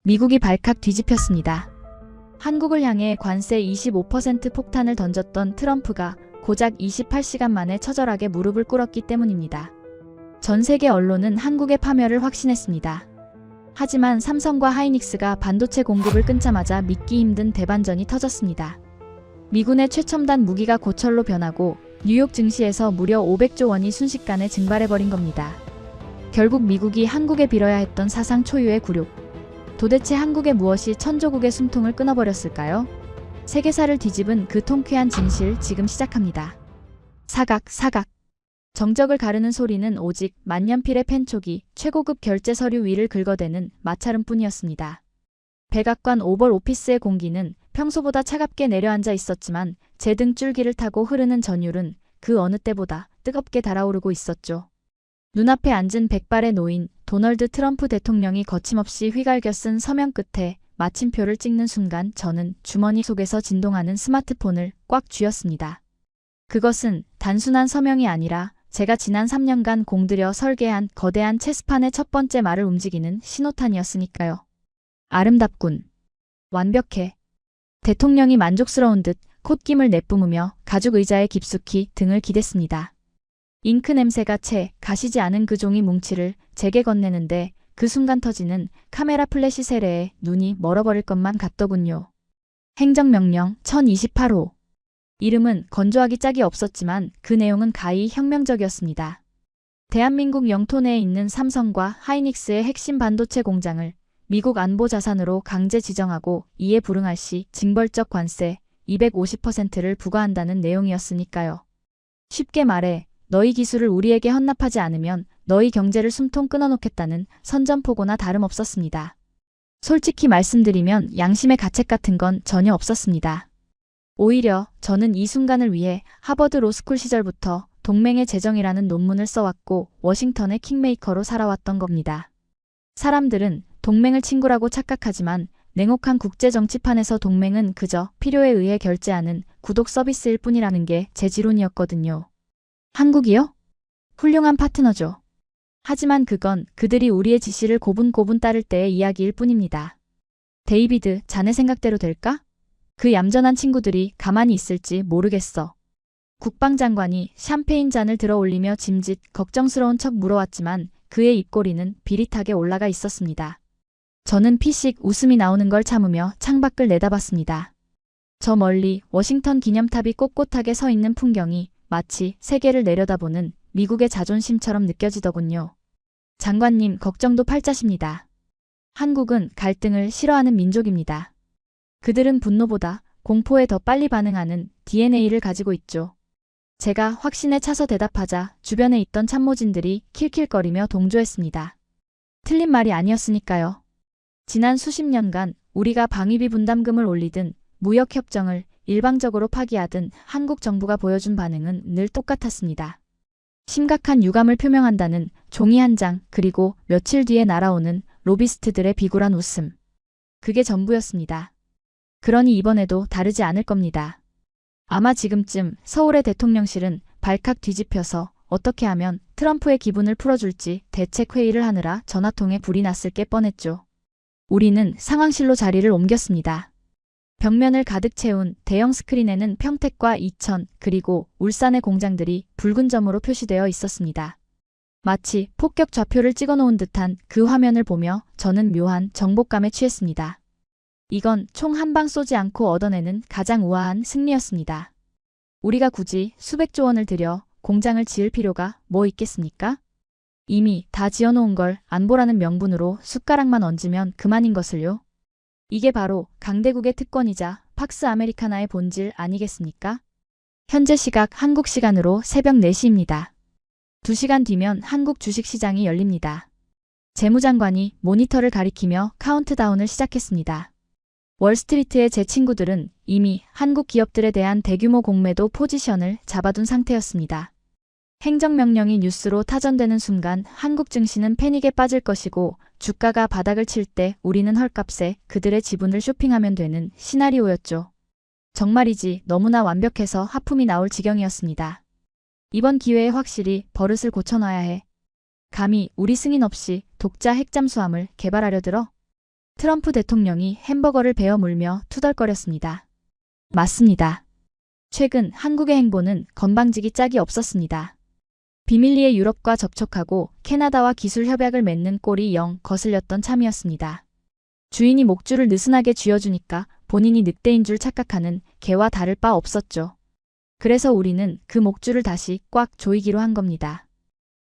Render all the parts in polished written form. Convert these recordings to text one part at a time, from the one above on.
미국이 발칵 뒤집혔습니다. 한국을 향해 관세 25% 폭탄을 던졌던 트럼프가 고작 28시간 만에 처절하게 무릎을 꿇었기 때문입니다. 전 세계 언론은 한국의 파멸을 확신했습니다. 하지만 삼성과 하이닉스가 반도체 공급을 끊자마자 믿기 힘든 대반전이 터졌습니다. 미군의 최첨단 무기가 고철로 변하고 뉴욕 증시에서 무려 500조 원이 순식간에 증발해버린 겁니다. 결국 미국이 한국에 빌어야 했던 사상 초유의 굴욕. 도대체 한국의 무엇이 천조국의 숨통을 끊어버렸을까요? 세계사를 뒤집은 그 통쾌한 진실 지금 시작합니다. 사각. 정적을 가르는 소리는 오직 만년필의 펜촉이 최고급 결제 서류 위를 긁어대는 마찰음뿐이었습니다. 백악관 오벌 오피스의 공기는 평소보다 차갑게 내려앉아 있었지만 제 등 줄기를 타고 흐르는 전율은 그 어느 때보다 뜨겁게 달아오르고 있었죠. 눈앞에 앉은 백발의 노인 도널드 트럼프 대통령이 거침없이 휘갈겨 쓴 서명 끝에 마침표를 찍는 순간 저는 주머니 속에서 진동하는 스마트폰을 꽉 쥐었습니다. 그것은 단순한 서명이 아니라 제가 지난 3년간 공들여 설계한 거대한 체스판의 첫 번째 말을 움직이는 신호탄이었으니까요. 아름답군. 완벽해. 대통령이 만족스러운 듯 콧김을 내뿜으며 가죽 의자에 깊숙이 등을 기댔습니다. 잉크 냄새가 채 가시지 않은 그 종이 뭉치를 제게 건네는데 그 순간 터지는 카메라 플래시 세례에 눈이 멀어버릴 것만 같더군요. 행정명령 1028호. 이름은 건조하기 짝이 없었지만 그 내용은 가히 혁명적이었습니다. 대한민국 영토 내에 있는 삼성과 하이닉스의 핵심 반도체 공장을 미국 안보 자산으로 강제 지정하고 이에 불응할 시 징벌적 관세 250%를 부과한다는 내용이었으니까요. 쉽게 말해 너희 기술을 우리에게 헌납하지 않으면 너희 경제를 숨통 끊어놓겠다는 선전포고나 다름없었습니다. 솔직히 말씀드리면 양심의 가책 같은 건 전혀 없었습니다. 오히려 저는 이 순간을 위해 하버드 로스쿨 시절부터 동맹의 재정이라는 논문을 써왔고 워싱턴의 킹메이커로 살아왔던 겁니다. 사람들은 동맹을 친구라고 착각하지만 냉혹한 국제정치판에서 동맹은 그저 필요에 의해 결제하는 구독 서비스일 뿐이라는 게 제 지론이었거든요. 한국이요? 훌륭한 파트너죠. 하지만 그건 그들이 우리의 지시를 고분고분 따를 때의 이야기일 뿐입니다. 데이비드, 자네 생각대로 될까? 그 얌전한 친구들이 가만히 있을지 모르겠어. 국방장관이 샴페인 잔을 들어 올리며 짐짓 걱정스러운 척 물어왔지만 그의 입꼬리는 비릿하게 올라가 있었습니다. 저는 피식 웃음이 나오는 걸 참으며 창밖을 내다봤습니다. 저 멀리 워싱턴 기념탑이 꼿꼿하게 서 있는 풍경이 마치 세계를 내려다보는 미국의 자존심처럼 느껴지더군요. 장관님, 걱정도 팔자십니다. 한국은 갈등을 싫어하는 민족입니다. 그들은 분노보다 공포에 더 빨리 반응하는 DNA를 가지고 있죠. 제가 확신에 차서 대답하자 주변에 있던 참모진들이 킬킬거리며 동조했습니다. 틀린 말이 아니었으니까요. 지난 수십 년간 우리가 방위비 분담금을 올리든 무역협정을 일방적으로 파기하든 한국 정부가 보여준 반응은 늘 똑같았습니다. 심각한 유감을 표명한다는 종이 한 장, 그리고 며칠 뒤에 날아오는 로비스트들의 비굴한 웃음. 그게 전부였습니다. 그러니 이번에도 다르지 않을 겁니다. 아마 지금쯤 서울의 대통령실은 발칵 뒤집혀서 어떻게 하면 트럼프의 기분을 풀어줄지 대책회의를 하느라 전화통에 불이 났을 게 뻔했죠. 우리는 상황실로 자리를 옮겼습니다. 벽면을 가득 채운 대형 스크린에는 평택과 이천 그리고 울산의 공장들이 붉은 점으로 표시되어 있었습니다. 마치 폭격 좌표를 찍어놓은 듯한 그 화면을 보며 저는 묘한 정복감에 취했습니다. 이건 총 한 방 쏘지 않고 얻어내는 가장 우아한 승리였습니다. 우리가 굳이 수백조 원을 들여 공장을 지을 필요가 뭐 있겠습니까? 이미 다 지어놓은 걸 안보라는 명분으로 숟가락만 얹으면 그만인 것을요. 이게 바로 강대국의 특권이자 팍스 아메리카나의 본질 아니겠습니까? 현재 시각 한국 시간으로 새벽 4시입니다. 2시간 뒤면 한국 주식시장이 열립니다. 재무장관이 모니터를 가리키며 카운트다운을 시작했습니다. 월스트리트의 제 친구들은 이미 한국 기업들에 대한 대규모 공매도 포지션을 잡아둔 상태였습니다. 행정명령이 뉴스로 타전되는 순간 한국 증시는 패닉에 빠질 것이고 주가가 바닥을 칠 때 우리는 헐값에 그들의 지분을 쇼핑하면 되는 시나리오였죠. 정말이지 너무나 완벽해서 하품이 나올 지경이었습니다. 이번 기회에 확실히 버릇을 고쳐놔야 해. 감히 우리 승인 없이 독자 핵잠수함을 개발하려 들어? 트럼프 대통령이 햄버거를 베어 물며 투덜거렸습니다. 맞습니다. 최근 한국의 행보는 건방지기 짝이 없었습니다. 비밀리에 유럽과 접촉하고 캐나다와 기술 협약을 맺는 꼴이 영 거슬렸던 참이었습니다. 주인이 목줄을 느슨하게 쥐어주니까 본인이 늑대인 줄 착각하는 개와 다를 바 없었죠. 그래서 우리는 그 목줄을 다시 꽉 조이기로 한 겁니다.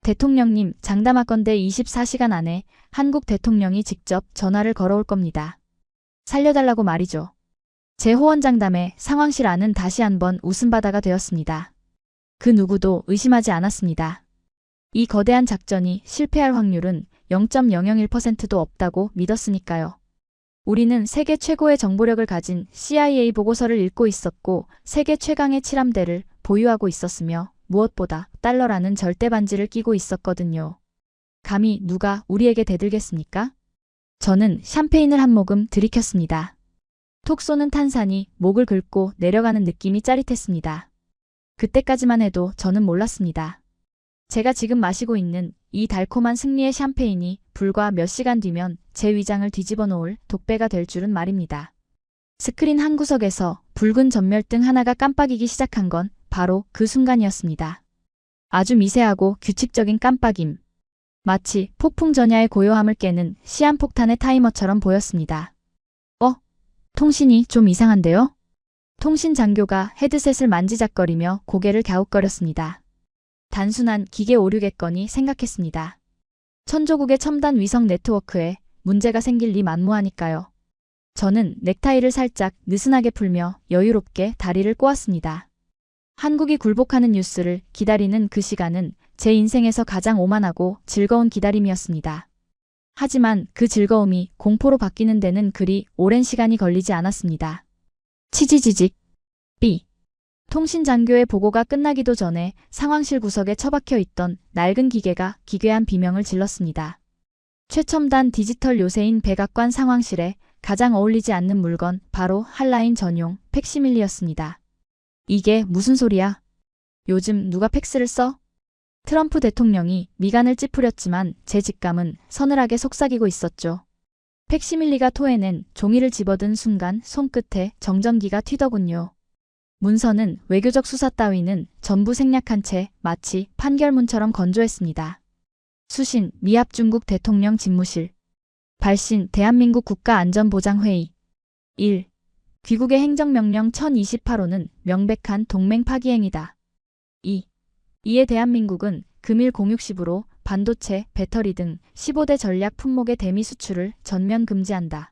대통령님, 장담하건대 24시간 안에 한국 대통령이 직접 전화를 걸어올 겁니다. 살려달라고 말이죠. 제 호언장담에 상황실 안은 다시 한번 웃음바다가 되었습니다. 그 누구도 의심하지 않았습니다. 이 거대한 작전이 실패할 확률은 0.001%도 없다고 믿었으니까요. 우리는 세계 최고의 정보력을 가진 CIA 보고서를 읽고 있었고 세계 최강의 칠함대를 보유하고 있었으며 무엇보다 달러라는 절대 반지를 끼고 있었거든요. 감히 누가 우리에게 대들겠습니까? 저는 샴페인을 한 모금 들이켰습니다. 톡 쏘는 탄산이 목을 긁고 내려가는 느낌이 짜릿했습니다. 그때까지만 해도 저는 몰랐습니다. 제가 지금 마시고 있는 이 달콤한 승리의 샴페인이 불과 몇 시간 뒤면 제 위장을 뒤집어 놓을 독배가 될 줄은 말입니다. 스크린 한 구석에서 붉은 전멸등 하나가 깜빡이기 시작한 건 바로 그 순간이었습니다. 아주 미세하고 규칙적인 깜빡임. 마치 폭풍 전야의 고요함을 깨는 시한폭탄의 타이머처럼 보였습니다. 통신이 좀 이상한데요? 통신 장교가 헤드셋을 만지작거리며 고개를 갸웃거렸습니다. 단순한 기계 오류겠거니 생각했습니다. 천조국의 첨단 위성 네트워크에 문제가 생길 리 만무하니까요. 저는 넥타이를 살짝 느슨하게 풀며 여유롭게 다리를 꼬았습니다. 한국이 굴복하는 뉴스를 기다리는 그 시간은 제 인생에서 가장 오만하고 즐거운 기다림이었습니다. 하지만 그 즐거움이 공포로 바뀌는 데는 그리 오랜 시간이 걸리지 않았습니다. 치지지직. B. 통신장교의 보고가 끝나기도 전에 상황실 구석에 처박혀 있던 낡은 기계가 기괴한 비명을 질렀습니다. 최첨단 디지털 요새인 백악관 상황실에 가장 어울리지 않는 물건 바로 한라인 전용 팩시밀리였습니다. 이게 무슨 소리야? 요즘 누가 팩스를 써? 트럼프 대통령이 미간을 찌푸렸지만 제 직감은 서늘하게 속삭이고 있었죠. 팩시밀리가 토해낸 종이를 집어든 순간 손끝에 정전기가 튀더군요. 문서는 외교적 수사 따위는 전부 생략한 채 마치 판결문처럼 건조했습니다. 수신 미합 중국 대통령 집무실. 발신 대한민국 국가안전보장회의. 1. 귀국의 행정명령 1028호는 명백한 동맹 파기행위다. 2. 이에 대한민국은 금일 060으로 반도체, 배터리 등 15대 전략 품목의 대미 수출을 전면 금지한다.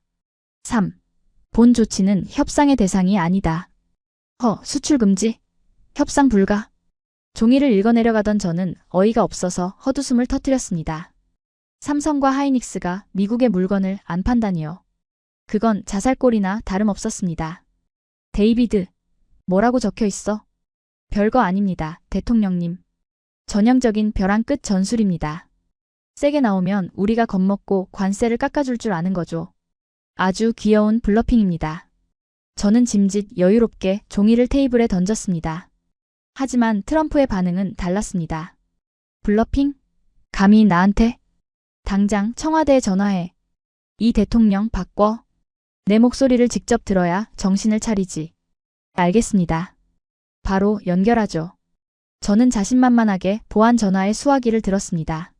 3. 본 조치는 협상의 대상이 아니다. 수출 금지? 협상 불가? 종이를 읽어내려가던 저는 어이가 없어서 헛웃음을 터뜨렸습니다. 삼성과 하이닉스가 미국의 물건을 안 판다니요. 그건 자살골이나 다름없었습니다. 데이비드, 뭐라고 적혀 있어? 별거 아닙니다, 대통령님. 전형적인 벼랑 끝 전술입니다. 세게 나오면 우리가 겁먹고 관세를 깎아줄 줄 아는 거죠. 아주 귀여운 블러핑입니다. 저는 짐짓 여유롭게 종이를 테이블에 던졌습니다. 하지만 트럼프의 반응은 달랐습니다. 블러핑? 감히 나한테? 당장 청와대에 전화해. 이 대통령 바꿔. 내 목소리를 직접 들어야 정신을 차리지. 알겠습니다. 바로 연결하죠. 저는 자신만만하게 보안 전화의 수화기를 들었습니다.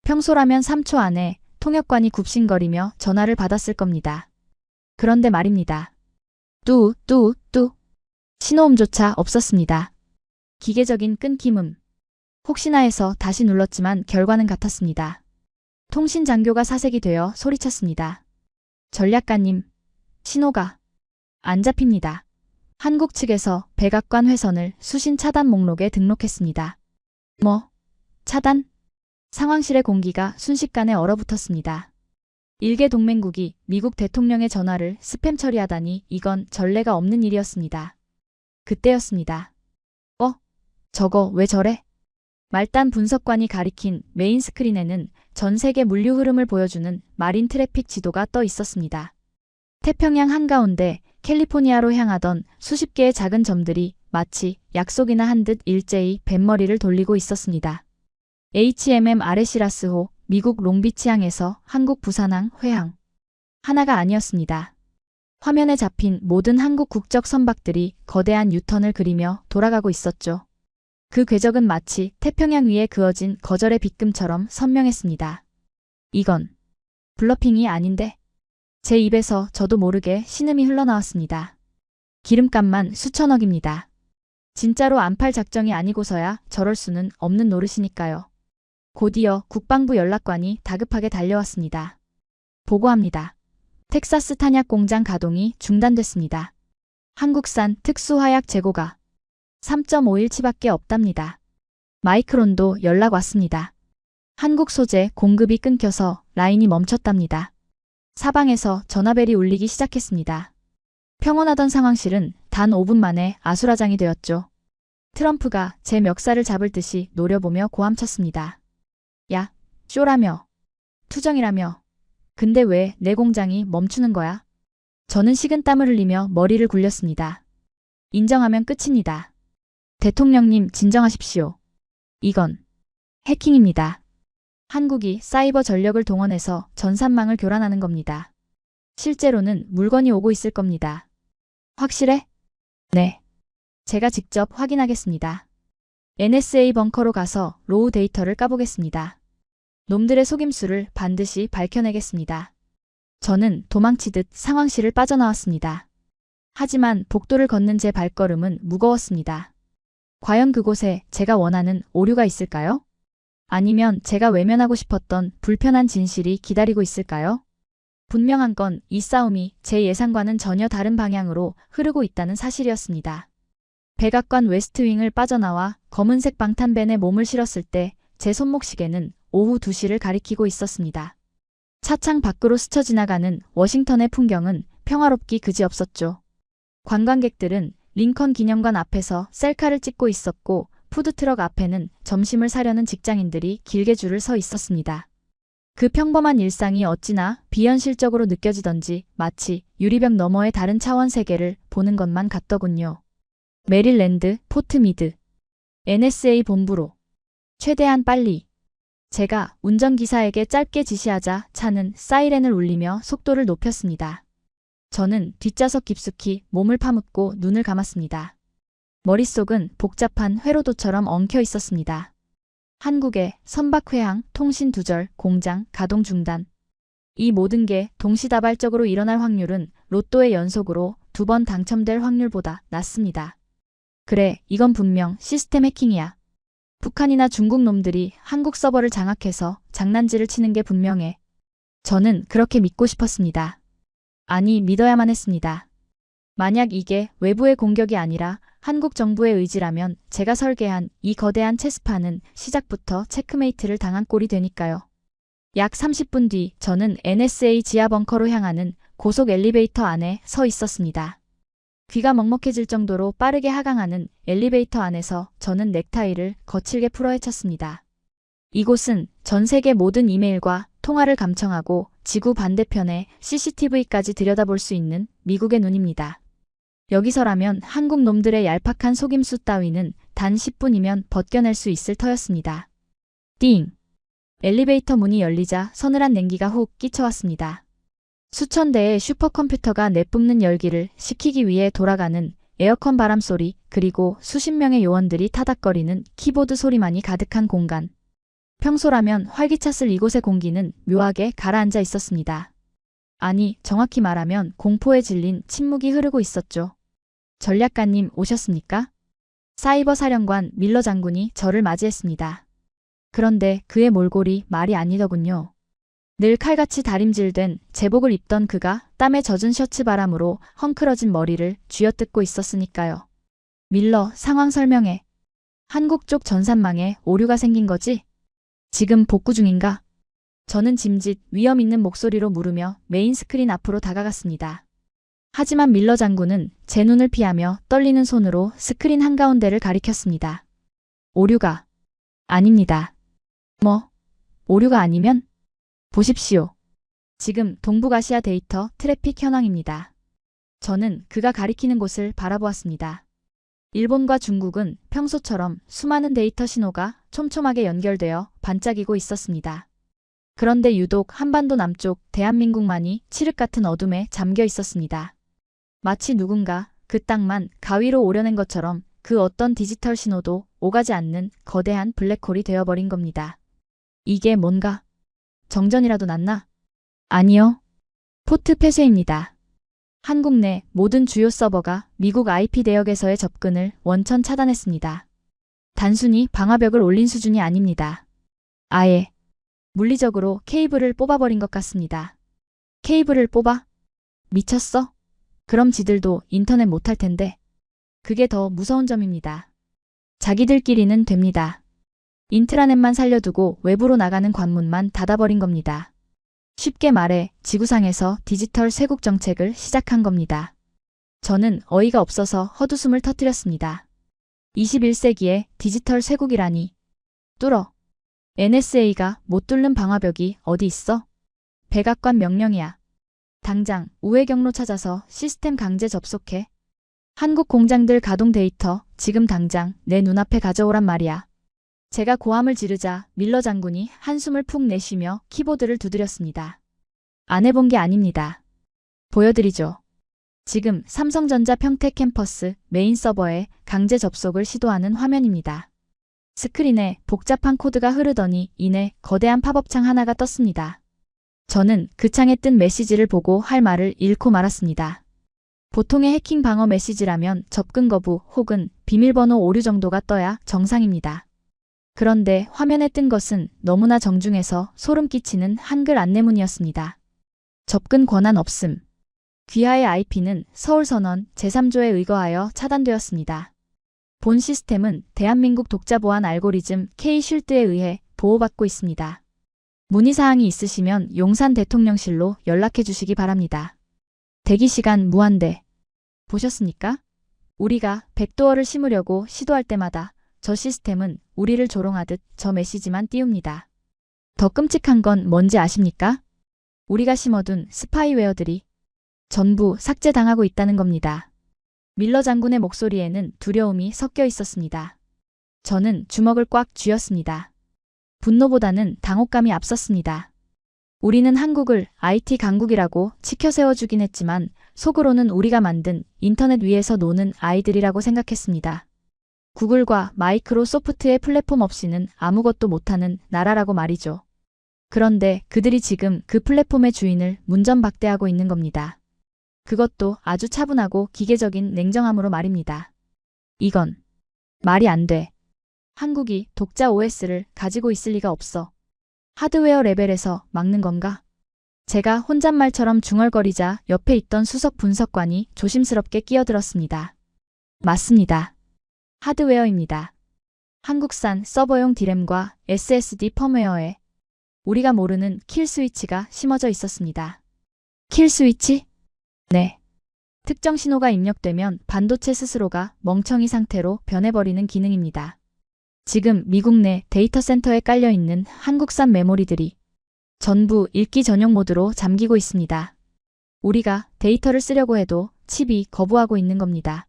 평소라면 3초 안에 통역관이 굽신거리며 전화를 받았을 겁니다. 그런데 말입니다. 뚜. 신호음조차 없었습니다. 기계적인 끊김음. 혹시나 해서 다시 눌렀지만 결과는 같았습니다. 통신장교가 사색이 되어 소리쳤습니다. 전략가님, 신호가 안 잡힙니다. 한국 측에서 백악관 회선을 수신 차단 목록에 등록했습니다. 뭐? 차단? 상황실의 공기가 순식간에 얼어붙었습니다. 일개 동맹국이 미국 대통령의 전화를 스팸 처리하다니 이건 전례가 없는 일이었습니다. 그때였습니다. 저거 왜 저래? 말단 분석관이 가리킨 메인 스크린에는 전 세계 물류 흐름을 보여주는 마린 트래픽 지도가 떠 있었습니다. 태평양 한가운데 캘리포니아로 향하던 수십 개의 작은 점들이 마치 약속이나 한 듯 일제히 뱃머리를 돌리고 있었습니다. HMM 아레시라스호 미국 롱비치항에서 한국 부산항 회항. 하나가 아니었습니다. 화면에 잡힌 모든 한국 국적 선박들이 거대한 유턴을 그리며 돌아가고 있었죠. 그 궤적은 마치 태평양 위에 그어진 거절의 빗금처럼 선명했습니다. 이건 블러핑이 아닌데? 제 입에서 저도 모르게 신음이 흘러나왔습니다. 기름값만 수천억입니다. 진짜로 안 팔 작정이 아니고서야 저럴 수는 없는 노릇이니까요. 곧이어 국방부 연락관이 다급하게 달려왔습니다. 보고합니다. 텍사스 탄약 공장 가동이 중단됐습니다. 한국산 특수화약 재고가 3.5일치밖에 없답니다. 마이크론도 연락 왔습니다. 한국 소재 공급이 끊겨서 라인이 멈췄답니다. 사방에서 전화벨이 울리기 시작했습니다. 평온하던 상황실은 단 5분 만에 아수라장이 되었죠. 트럼프가 제 멱살을 잡을 듯이 노려보며 고함쳤습니다. 야, 쇼라며. 투정이라며. 근데 왜 내 공장이 멈추는 거야? 저는 식은땀을 흘리며 머리를 굴렸습니다. 인정하면 끝입니다. 대통령님 진정하십시오. 이건 해킹입니다. 한국이 사이버 전력을 동원해서 전산망을 교란하는 겁니다. 실제로는 물건이 오고 있을 겁니다. 확실해? 네. 제가 직접 확인하겠습니다. NSA 벙커로 가서 로우 데이터를 까보겠습니다. 놈들의 속임수를 반드시 밝혀내겠습니다. 저는 도망치듯 상황실을 빠져나왔습니다. 하지만 복도를 걷는 제 발걸음은 무거웠습니다. 과연 그곳에 제가 원하는 오류가 있을까요? 아니면 제가 외면하고 싶었던 불편한 진실이 기다리고 있을까요? 분명한 건 이 싸움이 제 예상과는 전혀 다른 방향으로 흐르고 있다는 사실이었습니다. 백악관 웨스트윙을 빠져나와 검은색 방탄벤에 몸을 실었을 때 제 손목시계는 오후 2시를 가리키고 있었습니다. 차창 밖으로 스쳐 지나가는 워싱턴의 풍경은 평화롭기 그지없었죠. 관광객들은 링컨 기념관 앞에서 셀카를 찍고 있었고 푸드트럭 앞에는 점심을 사려는 직장인들이 길게 줄을 서 있었습니다. 그 평범한 일상이 어찌나 비현실적으로 느껴지던지 마치 유리벽 너머의 다른 차원 세계를 보는 것만 같더군요. 메릴랜드 포트미드 NSA 본부로 최대한 빨리. 제가 운전기사에게 짧게 지시하자 차는 사이렌을 울리며 속도를 높였습니다. 저는 뒷좌석 깊숙이 몸을 파묻고 눈을 감았습니다. 머릿속은 복잡한 회로도처럼 엉켜 있었습니다. 한국의 선박회항, 통신 두절, 공장, 가동 중단. 이 모든 게 동시다발적으로 일어날 확률은 로또의 연속으로 2번 당첨될 확률보다 낮습니다. 그래, 이건 분명 시스템 해킹이야. 북한이나 중국 놈들이 한국 서버를 장악해서 장난질을 치는 게 분명해. 저는 그렇게 믿고 싶었습니다. 아니, 믿어야만 했습니다. 만약 이게 외부의 공격이 아니라 한국 정부의 의지라면 제가 설계한 이 거대한 체스판은 시작부터 체크메이트를 당한 꼴이 되니까요. 약 30분 뒤 저는 NSA 지하 벙커로 향하는 고속 엘리베이터 안에 서 있었습니다. 귀가 먹먹해질 정도로 빠르게 하강하는 엘리베이터 안에서 저는 넥타이를 거칠게 풀어 헤쳤습니다. 이곳은 전 세계 모든 이메일과 통화를 감청하고 지구 반대편에 CCTV까지 들여다볼 수 있는 미국의 눈입니다. 여기서라면 한국 놈들의 얄팍한 속임수 따위는 단 10분이면 벗겨낼 수 있을 터였습니다. 띵! 엘리베이터 문이 열리자 서늘한 냉기가 훅 끼쳐왔습니다. 수천 대의 슈퍼컴퓨터가 내뿜는 열기를 식히기 위해 돌아가는 에어컨 바람소리, 그리고 수십 명의 요원들이 타닥거리는 키보드 소리만이 가득한 공간. 평소라면 활기찼을 이곳의 공기는 묘하게 가라앉아 있었습니다. 아니, 정확히 말하면 공포에 질린 침묵이 흐르고 있었죠. 전략가님 오셨습니까? 사이버 사령관 밀러 장군이 저를 맞이했습니다. 그런데 그의 몰골이 말이 아니더군요. 늘 칼같이 다림질된 제복을 입던 그가 땀에 젖은 셔츠 바람으로 헝클어진 머리를 쥐어뜯고 있었으니까요. 밀러, 상황 설명해. 한국 쪽 전산망에 오류가 생긴 거지? 지금 복구 중인가? 저는 짐짓 위험 있는 목소리로 물으며 메인 스크린 앞으로 다가갔습니다. 하지만 밀러 장군은 제 눈을 피하며 떨리는 손으로 스크린 한가운데를 가리켰습니다. 오류가 아닙니다. 뭐? 오류가 아니면? 보십시오. 지금 동북아시아 데이터 트래픽 현황입니다. 저는 그가 가리키는 곳을 바라보았습니다. 일본과 중국은 평소처럼 수많은 데이터 신호가 촘촘하게 연결되어 반짝이고 있었습니다. 그런데 유독 한반도 남쪽 대한민국만이 칠흑 같은 어둠에 잠겨 있었습니다. 마치 누군가 그 땅만 가위로 오려낸 것처럼 그 어떤 디지털 신호도 오가지 않는 거대한 블랙홀이 되어버린 겁니다. 이게 뭔가? 정전이라도 났나? 아니요. 포트 폐쇄입니다. 한국 내 모든 주요 서버가 미국 IP 대역에서의 접근을 원천 차단했습니다. 단순히 방화벽을 올린 수준이 아닙니다. 아예 물리적으로 케이블을 뽑아버린 것 같습니다. 케이블을 뽑아? 미쳤어? 그럼 지들도 인터넷 못할 텐데. 그게 더 무서운 점입니다. 자기들끼리는 됩니다. 인트라넷만 살려두고 외부로 나가는 관문만 닫아버린 겁니다. 쉽게 말해 지구상에서 디지털 쇄국 정책을 시작한 겁니다. 저는 어이가 없어서 헛웃음을 터뜨렸습니다. 21세기에 디지털 쇄국이라니. 뚫어. NSA가 못 뚫는 방화벽이 어디 있어? 백악관 명령이야. 당장 우회 경로 찾아서 시스템 강제 접속해. 한국 공장들 가동 데이터 지금 당장 내 눈앞에 가져오란 말이야. 제가 고함을 지르자 밀러 장군이 한숨을 푹 내쉬며 키보드를 두드렸습니다. 안 해본 게 아닙니다. 보여드리죠. 지금 삼성전자 평택 캠퍼스 메인 서버에 강제 접속을 시도하는 화면입니다. 스크린에 복잡한 코드가 흐르더니 이내 거대한 팝업창 하나가 떴습니다. 저는 그 창에 뜬 메시지를 보고 할 말을 잃고 말았습니다. 보통의 해킹 방어 메시지라면 접근 거부 혹은 비밀번호 오류 정도가 떠야 정상입니다. 그런데 화면에 뜬 것은 너무나 정중해서 소름 끼치는 한글 안내문이었습니다. 접근 권한 없음. 귀하의 IP는 서울선언 제3조에 의거하여 차단되었습니다. 본 시스템은 대한민국 독자보안 알고리즘 K-쉴드에 의해 보호받고 있습니다. 문의사항이 있으시면 용산 대통령실로 연락해 주시기 바랍니다. 대기시간 무한대. 보셨습니까? 우리가 백도어를 심으려고 시도할 때마다 저 시스템은 우리를 조롱하듯 저 메시지만 띄웁니다. 더 끔찍한 건 뭔지 아십니까? 우리가 심어둔 스파이웨어들이 전부 삭제당하고 있다는 겁니다. 밀러 장군의 목소리에는 두려움이 섞여 있었습니다. 저는 주먹을 꽉 쥐었습니다. 분노보다는 당혹감이 앞섰습니다. 우리는 한국을 IT 강국이라고 치켜세워주긴 했지만 속으로는 우리가 만든 인터넷 위에서 노는 아이들이라고 생각했습니다. 구글과 마이크로소프트의 플랫폼 없이는 아무것도 못하는 나라라고 말이죠. 그런데 그들이 지금 그 플랫폼의 주인을 문전박대하고 있는 겁니다. 그것도 아주 차분하고 기계적인 냉정함으로 말입니다. 이건 말이 안 돼. 한국이 독자 OS를 가지고 있을 리가 없어. 하드웨어 레벨에서 막는 건가? 제가 혼잣말처럼 중얼거리자 옆에 있던 수석 분석관이 조심스럽게 끼어들었습니다. 맞습니다. 하드웨어입니다. 한국산 서버용 디램과 SSD 펌웨어에 우리가 모르는 킬 스위치가 심어져 있었습니다. 킬 스위치? 네. 특정 신호가 입력되면 반도체 스스로가 멍청이 상태로 변해버리는 기능입니다. 지금 미국 내 데이터 센터에 깔려있는 한국산 메모리들이 전부 읽기 전용 모드로 잠기고 있습니다. 우리가 데이터를 쓰려고 해도 칩이 거부하고 있는 겁니다.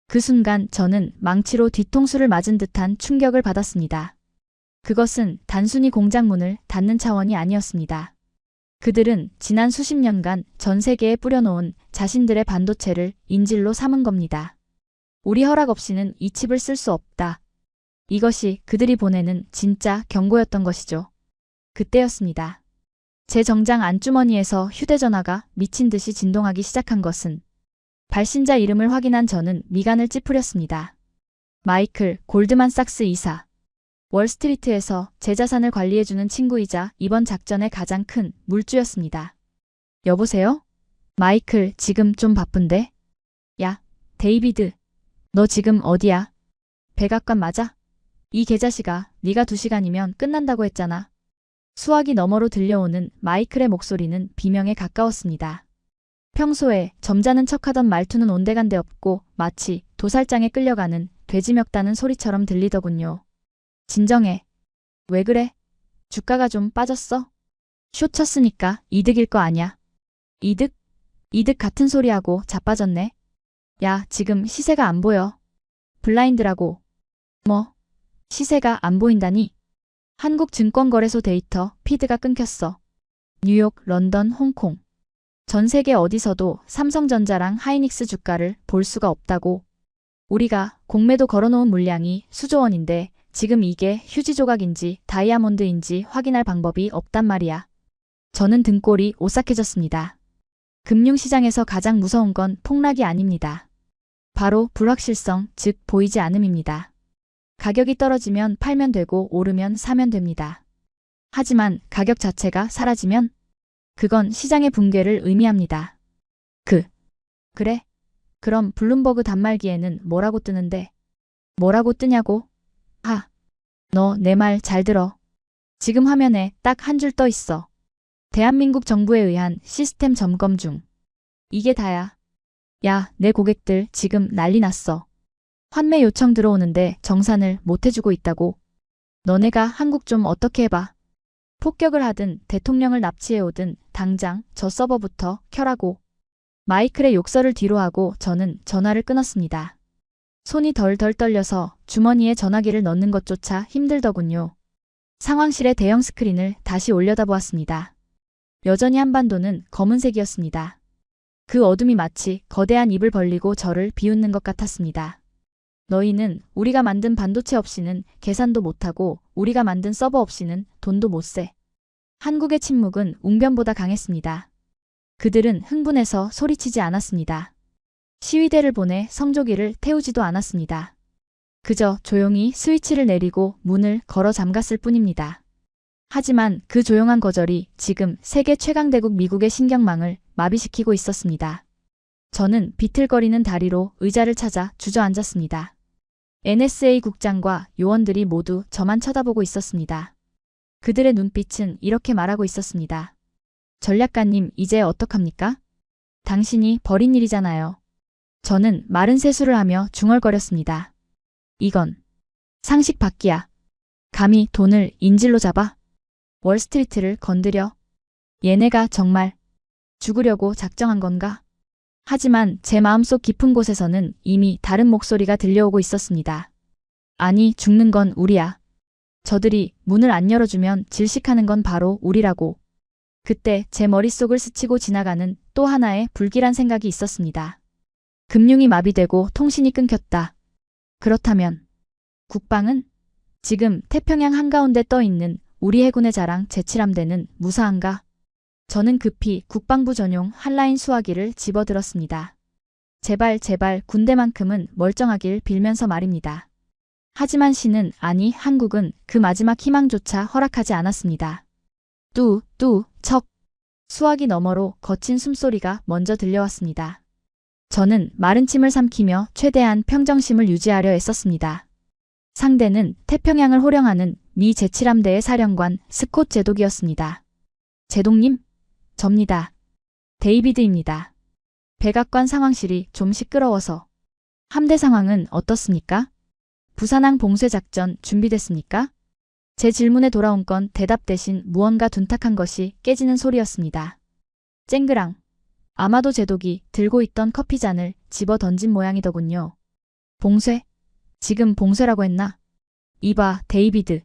그 순간 저는 망치로 뒤통수를 맞은 듯한 충격을 받았습니다. 그것은 단순히 공장 문을 닫는 차원이 아니었습니다. 그들은 지난 수십 년간 전 세계에 뿌려놓은 자신들의 반도체를 인질로 삼은 겁니다. 우리 허락 없이는 이 칩을 쓸 수 없다. 이것이 그들이 보내는 진짜 경고였던 것이죠. 그때였습니다. 제 정장 안주머니에서 휴대전화가 미친 듯이 진동하기 시작한 것은 발신자 이름을 확인한 저는 미간을 찌푸렸습니다. 마이클 골드만삭스 이사. 월스트리트에서 제 자산을 관리해주는 친구이자 이번 작전의 가장 큰 물주였습니다. 여보세요? 마이클, 지금 좀 바쁜데? 야, 데이비드. 너 지금 어디야? 백악관 맞아? 이 개자식아, 네가 2시간이면 끝난다고 했잖아. 수화기 너머로 들려오는 마이클의 목소리는 비명에 가까웠습니다. 평소에 점잖은 척하던 말투는 온데간데 없고 마치 도살장에 끌려가는 돼지 멱다는 소리처럼 들리더군요. 진정해. 왜 그래? 주가가 좀 빠졌어? 숏 쳤으니까 이득일 거 아냐? 이득? 이득 같은 소리하고 자빠졌네. 야, 지금 시세가 안 보여. 블라인드라고. 뭐? 시세가 안 보인다니? 한국증권거래소 데이터 피드가 끊겼어. 뉴욕, 런던, 홍콩. 전 세계 어디서도 삼성전자랑 하이닉스 주가를 볼 수가 없다고. 우리가 공매도 걸어놓은 물량이 수조 원인데 지금 이게 휴지 조각인지 다이아몬드인지 확인할 방법이 없단 말이야. 저는 등골이 오싹해졌습니다. 금융시장에서 가장 무서운 건 폭락이 아닙니다. 바로 불확실성, 즉 보이지 않음입니다. 가격이 떨어지면 팔면 되고 오르면 사면 됩니다. 하지만 가격 자체가 사라지면 그건 시장의 붕괴를 의미합니다. 그래? 그럼 블룸버그 단말기에는 뭐라고 뜨는데? 뭐라고 뜨냐고? 너 내 말 잘 들어. 지금 화면에 딱 한 줄 떠 있어. 대한민국 정부에 의한 시스템 점검 중. 이게 다야. 야, 내 고객들 지금 난리 났어. 환매 요청 들어오는데 정산을 못 해주고 있다고. 너네가 한국 좀 어떻게 해봐. 폭격을 하든 대통령을 납치해오든 당장 저 서버부터 켜라고. 마이클의 욕설을 뒤로하고 저는 전화를 끊었습니다. 손이 덜덜 떨려서 주머니에 전화기를 넣는 것조차 힘들더군요. 상황실의 대형 스크린을 다시 올려다보았습니다. 여전히 한반도는 검은색이었습니다. 그 어둠이 마치 거대한 입을 벌리고 저를 비웃는 것 같았습니다. 너희는 우리가 만든 반도체 없이는 계산도 못하고 우리가 만든 서버 없이는 돈도 못 세. 한국의 침묵은 웅변보다 강했습니다. 그들은 흥분해서 소리치지 않았습니다. 시위대를 보내 성조기를 태우지도 않았습니다. 그저 조용히 스위치를 내리고 문을 걸어 잠갔을 뿐입니다. 하지만 그 조용한 거절이 지금 세계 최강대국 미국의 신경망을 마비시키고 있었습니다. 저는 비틀거리는 다리로 의자를 찾아 주저앉았습니다. NSA 국장과 요원들이 모두 저만 쳐다보고 있었습니다. 그들의 눈빛은 이렇게 말하고 있었습니다. 전략가님, 이제 어떡합니까? 당신이 벌인 일이잖아요. 저는 마른 세수를 하며 중얼거렸습니다. 이건 상식 밖이야. 감히 돈을 인질로 잡아? 월스트리트를 건드려? 얘네가 정말 죽으려고 작정한 건가? 하지만 제 마음속 깊은 곳에서는 이미 다른 목소리가 들려오고 있었습니다. 아니, 죽는 건 우리야. 저들이 문을 안 열어주면 질식하는 건 바로 우리라고. 그때 제 머릿속을 스치고 지나가는 또 하나의 불길한 생각이 있었습니다. 금융이 마비되고 통신이 끊겼다. 그렇다면 국방은? 지금 태평양 한가운데 떠있는 우리 해군의 자랑 제7함대는 무사한가? 저는 급히 국방부 전용 한라인 수화기를 집어들었습니다. 제발 군대만큼은 멀쩡하길 빌면서 말입니다. 하지만 신은, 아니 한국은 그 마지막 희망조차 허락하지 않았습니다. 척. 수화기 너머로 거친 숨소리가 먼저 들려왔습니다. 저는 마른 침을 삼키며 최대한 평정심을 유지하려 애썼습니다. 상대는 태평양을 호령하는 미 제7함대의 사령관 스콧 제독이었습니다. 제독님? 접니다. 데이비드입니다. 백악관 상황실이 좀 시끄러워서. 함대 상황은 어떻습니까? 부산항 봉쇄 작전 준비됐습니까? 제 질문에 돌아온 건 대답 대신 무언가 둔탁한 것이 깨지는 소리였습니다. 쨍그랑. 아마도 제독이 들고 있던 커피잔을 집어 던진 모양이더군요. 봉쇄? 지금 봉쇄라고 했나? 이봐, 데이비드.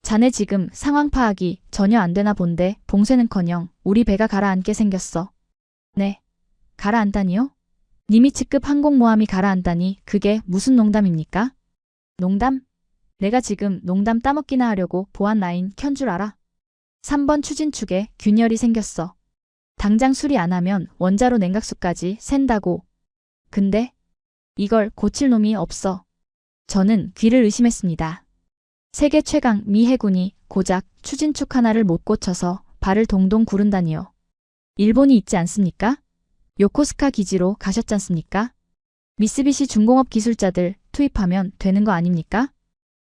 자네 지금 상황 파악이 전혀 안 되나 본데 봉쇄는커녕 우리 배가 가라앉게 생겼어. 네. 가라앉다니요? 니미츠급 항공모함이 가라앉다니 그게 무슨 농담입니까? 농담? 내가 지금 농담 따먹기나 하려고 보안 라인 켠 줄 알아? 3번 추진축에 균열이 생겼어. 당장 수리 안 하면 원자로 냉각수까지 샌다고. 근데 이걸 고칠 놈이 없어. 저는 귀를 의심했습니다. 세계 최강 미 해군이 고작 추진축 하나를 못 고쳐서 발을 동동 구른다니요. 일본이 있지 않습니까? 요코스카 기지로 가셨잖습니까? 미쓰비시 중공업 기술자들 투입하면 되는 거 아닙니까?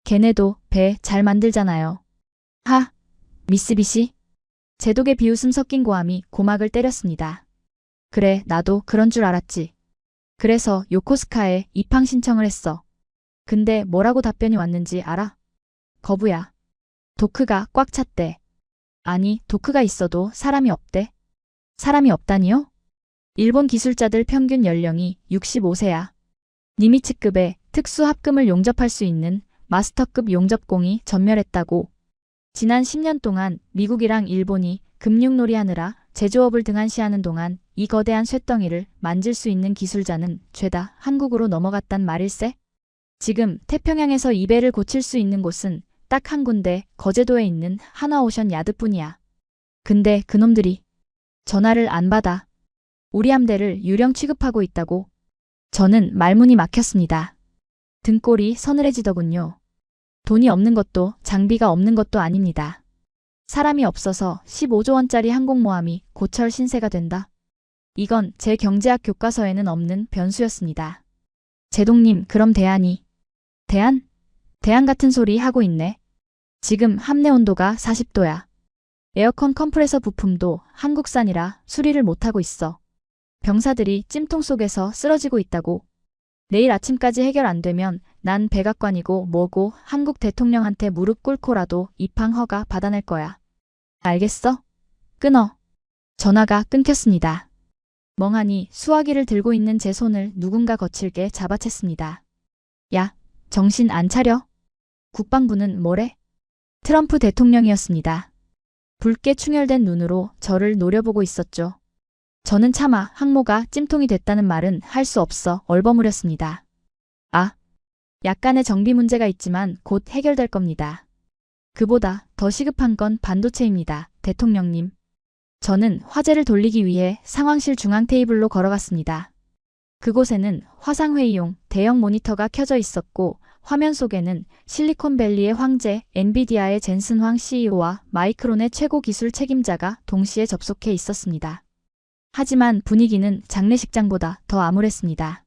걔네도 배 잘 만들잖아요. 미쓰비시? 제독의 비웃음 섞인 고함이 고막을 때렸습니다. 그래, 나도 그런 줄 알았지. 그래서 요코스카에 입항 신청을 했어. 근데 뭐라고 답변이 왔는지 알아? 거부야. 도크가 꽉 찼대. 아니, 도크가 있어도 사람이 없대. 사람이 없다니요? 일본 기술자들 평균 연령이 65세야. 니미츠급의 특수 합금을 용접할 수 있는 마스터급 용접공이 전멸했다고. 지난 10년 동안 미국이랑 일본이 금융놀이 하느라 제조업을 등한시하는 동안 이 거대한 쇳덩이를 만질 수 있는 기술자는 죄다 한국으로 넘어갔단 말일세? 지금 태평양에서 이 배를 고칠 수 있는 곳은 딱 한 군데 거제도에 있는 하나오션 야드뿐이야. 근데 그놈들이 전화를 안 받아. 우리 함대를 유령 취급하고 있다고. 저는 말문이 막혔습니다. 등골이 서늘해지더군요. 돈이 없는 것도 장비가 없는 것도 아닙니다. 사람이 없어서 15조 원짜리 항공모함이 고철 신세가 된다. 이건 제 경제학 교과서에는 없는 변수였습니다. 제동님, 그럼 대안이? 대안? 대안 같은 소리 하고 있네. 지금 함내 온도가 40도야. 에어컨 컴프레서 부품도 한국산이라 수리를 못하고 있어. 병사들이 찜통 속에서 쓰러지고 있다고. 내일 아침까지 해결 안 되면 난 백악관이고 뭐고 한국 대통령한테 무릎 꿇고라도 입항 허가 받아낼 거야. 알겠어? 끊어. 전화가 끊겼습니다. 멍하니 수화기를 들고 있는 제 손을 누군가 거칠게 잡아챘습니다. 야, 정신 안 차려? 국방부는 뭐래? 트럼프 대통령이었습니다. 붉게 충혈된 눈으로 저를 노려보고 있었죠. 저는 차마 항모가 찜통이 됐다는 말은 할 수 없어 얼버무렸습니다. 아, 약간의 정비 문제가 있지만 곧 해결될 겁니다. 그보다 더 시급한 건 반도체입니다, 대통령님. 저는 화제를 돌리기 위해 상황실 중앙 테이블로 걸어갔습니다. 그곳에는 화상회의용 대형 모니터가 켜져 있었고 화면 속에는 실리콘밸리의 황제 엔비디아의 젠슨 황 CEO와 마이크론의 최고 기술 책임자가 동시에 접속해 있었습니다. 하지만 분위기는 장례식장보다 더 암울했습니다.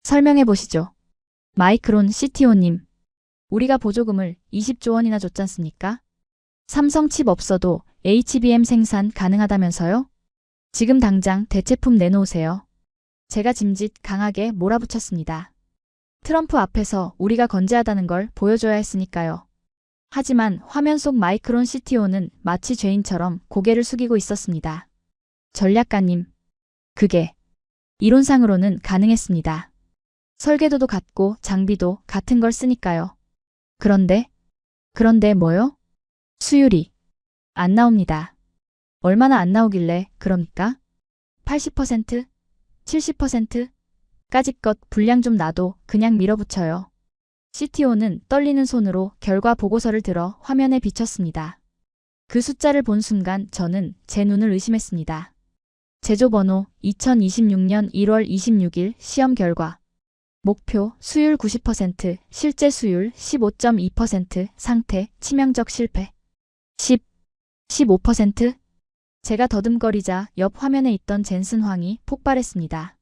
설명해 보시죠. 마이크론 CTO님. 우리가 보조금을 20조 원이나 줬잖습니까? 삼성 칩 없어도 HBM 생산 가능하다면서요? 지금 당장 대체품 내놓으세요. 제가 짐짓 강하게 몰아붙였습니다. 트럼프 앞에서 우리가 건재하다는 걸 보여줘야 했으니까요. 하지만 화면 속 마이크론 CTO는 마치 죄인처럼 고개를 숙이고 있었습니다. 전략가님, 그게 이론상으로는 가능했습니다. 설계도도 같고 장비도 같은 걸 쓰니까요. 그런데 뭐요? 수율이 안 나옵니다. 얼마나 안 나오길래 그럽니까? 80%? 70%? 까짓것 분량 좀 놔도 그냥 밀어붙여요. CTO는 떨리는 손으로 결과 보고서를 들어 화면에 비쳤습니다. 그 숫자를 본 순간 저는 제 눈을 의심했습니다. 제조번호 2026년 1월 26일 시험 결과. 목표 수율 90%, 실제 수율 15.2%, 상태 치명적 실패. 15%? 제가 더듬거리자 옆 화면에 있던 젠슨 황이 폭발했습니다.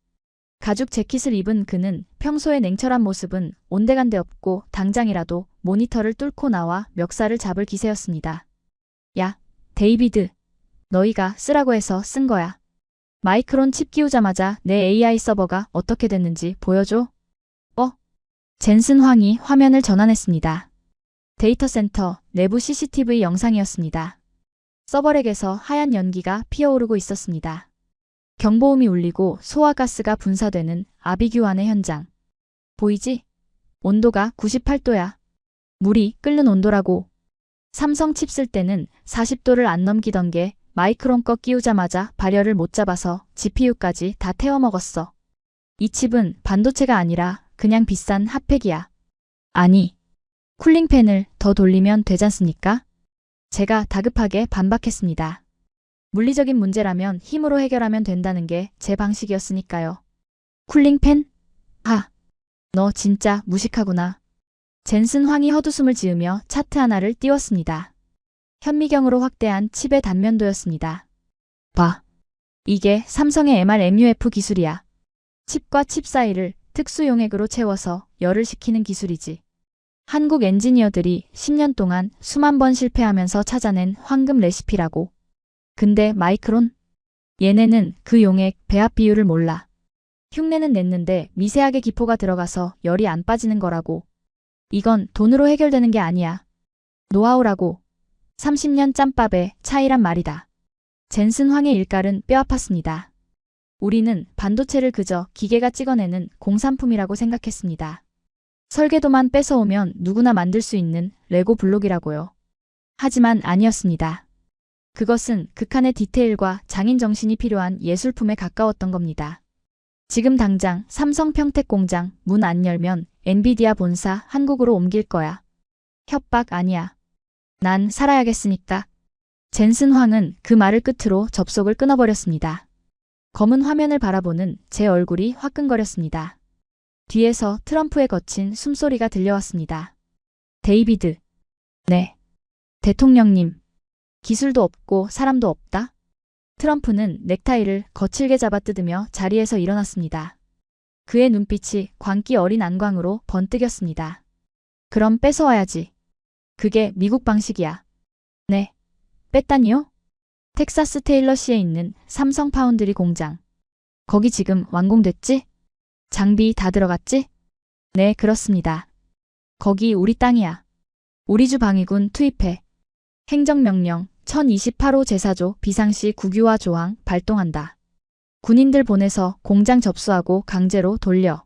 가죽 재킷을 입은 그는 평소의 냉철한 모습은 온데간데 없고 당장이라도 모니터를 뚫고 나와 멱살을 잡을 기세였습니다. 야, 데이비드. 너희가 쓰라고 해서 쓴 거야. 마이크론 칩 끼우자마자 내 AI 서버가 어떻게 됐는지 보여줘. 젠슨 황이 화면을 전환했습니다. 데이터 센터 내부 CCTV 영상이었습니다. 서버렉에서 하얀 연기가 피어오르고 있었습니다. 경보음이 울리고 소화가스가 분사되는 아비규환의 현장. 보이지? 온도가 98도야. 물이 끓는 온도라고. 삼성 칩 쓸 때는 40도를 안 넘기던 게 마이크론 거 끼우자마자 발열을 못 잡아서 GPU까지 다 태워먹었어. 이 칩은 반도체가 아니라 그냥 비싼 핫팩이야. 아니, 쿨링팬을 더 돌리면 되잖습니까? 제가 다급하게 반박했습니다. 물리적인 문제라면 힘으로 해결하면 된다는 게 제 방식이었으니까요. 쿨링팬? 너 진짜 무식하구나. 젠슨 황이 헛웃음을 지으며 차트 하나를 띄웠습니다. 현미경으로 확대한 칩의 단면도였습니다. 봐. 이게 삼성의 MRMUF 기술이야. 칩과 칩 사이를 특수 용액으로 채워서 열을 식히는 기술이지. 한국 엔지니어들이 10년 동안 수만 번 실패하면서 찾아낸 황금 레시피라고. 근데 마이크론? 얘네는 그 용액 배합 비율을 몰라. 흉내는 냈는데 미세하게 기포가 들어가서 열이 안 빠지는 거라고. 이건 돈으로 해결되는 게 아니야. 노하우라고. 30년 짬밥의 차이란 말이다. 젠슨 황의 일갈은 뼈아팠습니다. 우리는 반도체를 그저 기계가 찍어내는 공산품이라고 생각했습니다. 설계도만 뺏어오면 누구나 만들 수 있는 레고 블록이라고요. 하지만 아니었습니다. 그것은 극한의 디테일과 장인 정신이 필요한 예술품에 가까웠던 겁니다. 지금 당장 삼성 평택 공장 문 안 열면 엔비디아 본사 한국으로 옮길 거야. 협박 아니야. 난 살아야겠으니까. 젠슨 황은 그 말을 끝으로 접속을 끊어버렸습니다. 검은 화면을 바라보는 제 얼굴이 화끈거렸습니다. 뒤에서 트럼프의 거친 숨소리가 들려왔습니다. 데이비드. 네. 대통령님. 기술도 없고 사람도 없다? 트럼프는 넥타이를 거칠게 잡아뜯으며 자리에서 일어났습니다. 그의 눈빛이 광기 어린 안광으로 번뜩였습니다. 그럼 뺏어와야지. 그게 미국 방식이야. 네. 뺐다니요? 텍사스 테일러시에 있는 삼성 파운드리 공장. 거기 지금 완공됐지? 장비 다 들어갔지? 네, 그렇습니다. 거기 우리 땅이야. 우리 주 방위군 투입해. 행정명령 1028호 제4조 비상시 국유화 조항 발동한다. 군인들 보내서 공장 접수하고 강제로 돌려.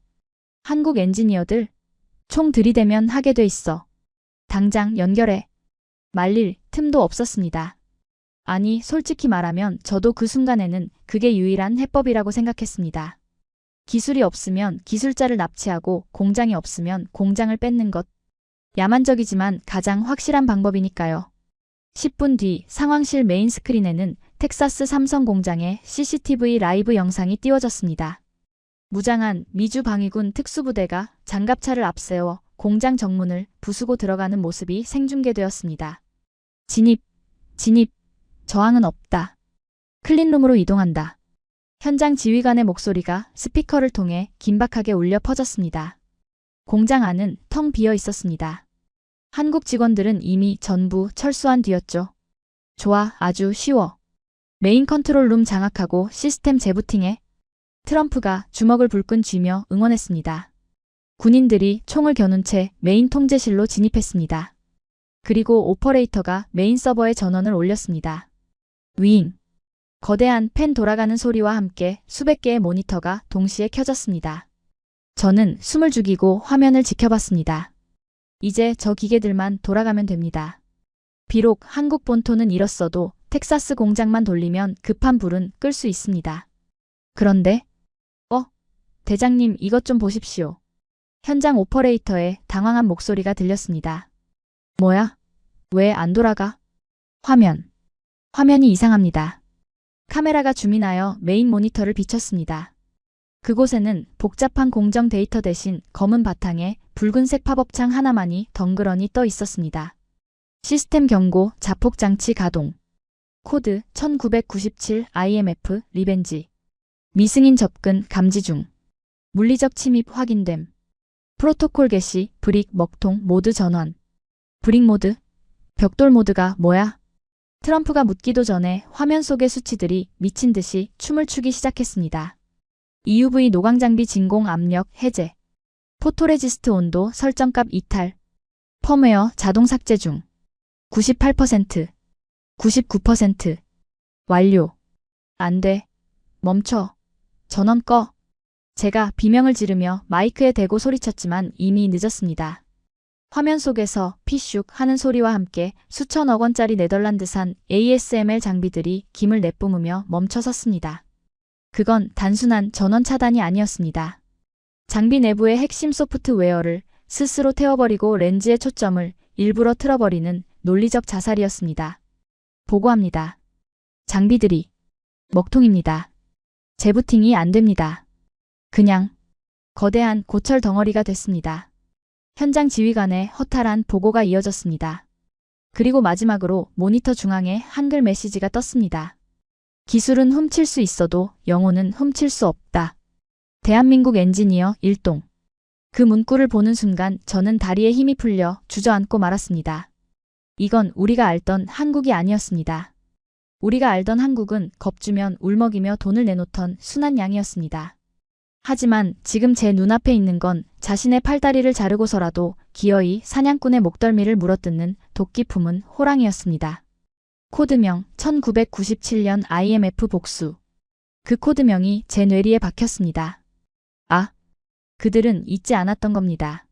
한국 엔지니어들 총 들이대면 하게 돼 있어. 당장 연결해. 말릴 틈도 없었습니다. 아니, 솔직히 말하면 저도 그 순간에는 그게 유일한 해법이라고 생각했습니다. 기술이 없으면 기술자를 납치하고 공장이 없으면 공장을 뺏는 것. 야만적이지만 가장 확실한 방법이니까요. 10분 뒤 상황실 메인 스크린에는 텍사스 삼성 공장의 CCTV 라이브 영상이 띄워졌습니다. 무장한 미주 방위군 특수부대가 장갑차를 앞세워 공장 정문을 부수고 들어가는 모습이 생중계되었습니다. 진입, 저항은 없다. 클린룸으로 이동한다. 현장 지휘관의 목소리가 스피커를 통해 긴박하게 울려 퍼졌습니다. 공장 안은 텅 비어 있었습니다. 한국 직원들은 이미 전부 철수한 뒤였죠. 좋아, 아주 쉬워. 메인 컨트롤룸 장악하고 시스템 재부팅해. 트럼프가 주먹을 불끈 쥐며 응원했습니다. 군인들이 총을 겨눈 채 메인 통제실로 진입했습니다. 그리고 오퍼레이터가 메인 서버에 전원을 올렸습니다. 윙. 거대한 팬 돌아가는 소리와 함께 수백 개의 모니터가 동시에 켜졌습니다. 저는 숨을 죽이고 화면을 지켜봤습니다. 이제 저 기계들만 돌아가면 됩니다. 비록 한국 본토는 잃었어도 텍사스 공장만 돌리면 급한 불은 끌 수 있습니다. 그런데 대장님, 이것 좀 보십시오. 현장 오퍼레이터의 당황한 목소리가 들렸습니다. 뭐야? 왜 안 돌아가? 화면이 이상합니다. 카메라가 줌인하여 메인 모니터를 비췄습니다. 그곳에는 복잡한 공정 데이터 대신 검은 바탕에 붉은색 팝업창 하나만이 덩그러니 떠 있었습니다. 시스템 경고 자폭 장치 가동. 코드 1997 IMF 리벤지. 미승인 접근 감지 중. 물리적 침입 확인됨. 프로토콜 개시 브릭 먹통 모드 전환. 브릭 모드? 벽돌 모드가 뭐야? 트럼프가 묻기도 전에 화면 속의 수치들이 미친 듯이 춤을 추기 시작했습니다. EUV 노광장비 진공 압력 해제. 포토레지스트 온도 설정값 이탈. 펌웨어 자동 삭제 중. 98%. 99%. 완료. 안 돼. 멈춰. 전원 꺼. 제가 비명을 지르며 마이크에 대고 소리쳤지만 이미 늦었습니다. 화면 속에서 피슉 하는 소리와 함께 수천억 원짜리 네덜란드산 ASML 장비들이 김을 내뿜으며 멈춰 섰습니다. 그건 단순한 전원 차단이 아니었습니다. 장비 내부의 핵심 소프트웨어를 스스로 태워버리고 렌즈의 초점을 일부러 틀어버리는 논리적 자살이었습니다. 보고합니다. 장비들이 먹통입니다. 재부팅이 안 됩니다. 그냥 거대한 고철 덩어리가 됐습니다. 현장 지휘관의 허탈한 보고가 이어졌습니다. 그리고 마지막으로 모니터 중앙에 한글 메시지가 떴습니다. 기술은 훔칠 수 있어도 영혼은 훔칠 수 없다. 대한민국 엔지니어 일동. 그 문구를 보는 순간 저는 다리에 힘이 풀려 주저앉고 말았습니다. 이건 우리가 알던 한국이 아니었습니다. 우리가 알던 한국은 겁주면 울먹이며 돈을 내놓던 순한 양이었습니다. 하지만 지금 제 눈앞에 있는 건 자신의 팔다리를 자르고서라도 기어이 사냥꾼의 목덜미를 물어뜯는 도끼 품은 호랑이였습니다. 코드명 1997년 IMF 복수. 그 코드명이 제 뇌리에 박혔습니다. 아, 그들은 잊지 않았던 겁니다.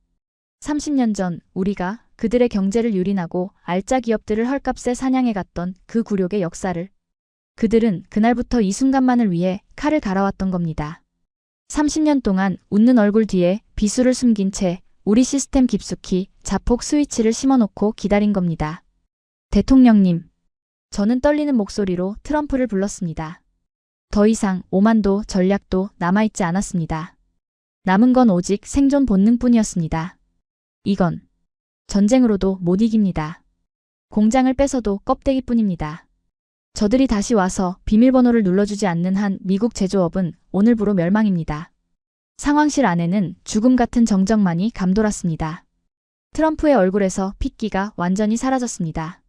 30년 전 우리가 그들의 경제를 유린하고 알짜 기업들을 헐값에 사냥해 갔던 그 굴욕의 역사를 그들은 그날부터 이 순간만을 위해 칼을 갈아왔던 겁니다. 30년 동안 웃는 얼굴 뒤에 비수를 숨긴 채 우리 시스템 깊숙이 자폭 스위치를 심어놓고 기다린 겁니다. 대통령님. 저는 떨리는 목소리로 트럼프를 불렀습니다. 더 이상 오만도 전략도 남아있지 않았습니다. 남은 건 오직 생존 본능뿐이었습니다. 이건 전쟁으로도 못 이깁니다. 공장을 뺏어도 껍데기뿐입니다. 저들이 다시 와서 비밀번호를 눌러주지 않는 한 미국 제조업은 오늘부로 멸망입니다. 상황실 안에는 죽음 같은 정적만이 감돌았습니다. 트럼프의 얼굴에서 핏기가 완전히 사라졌습니다.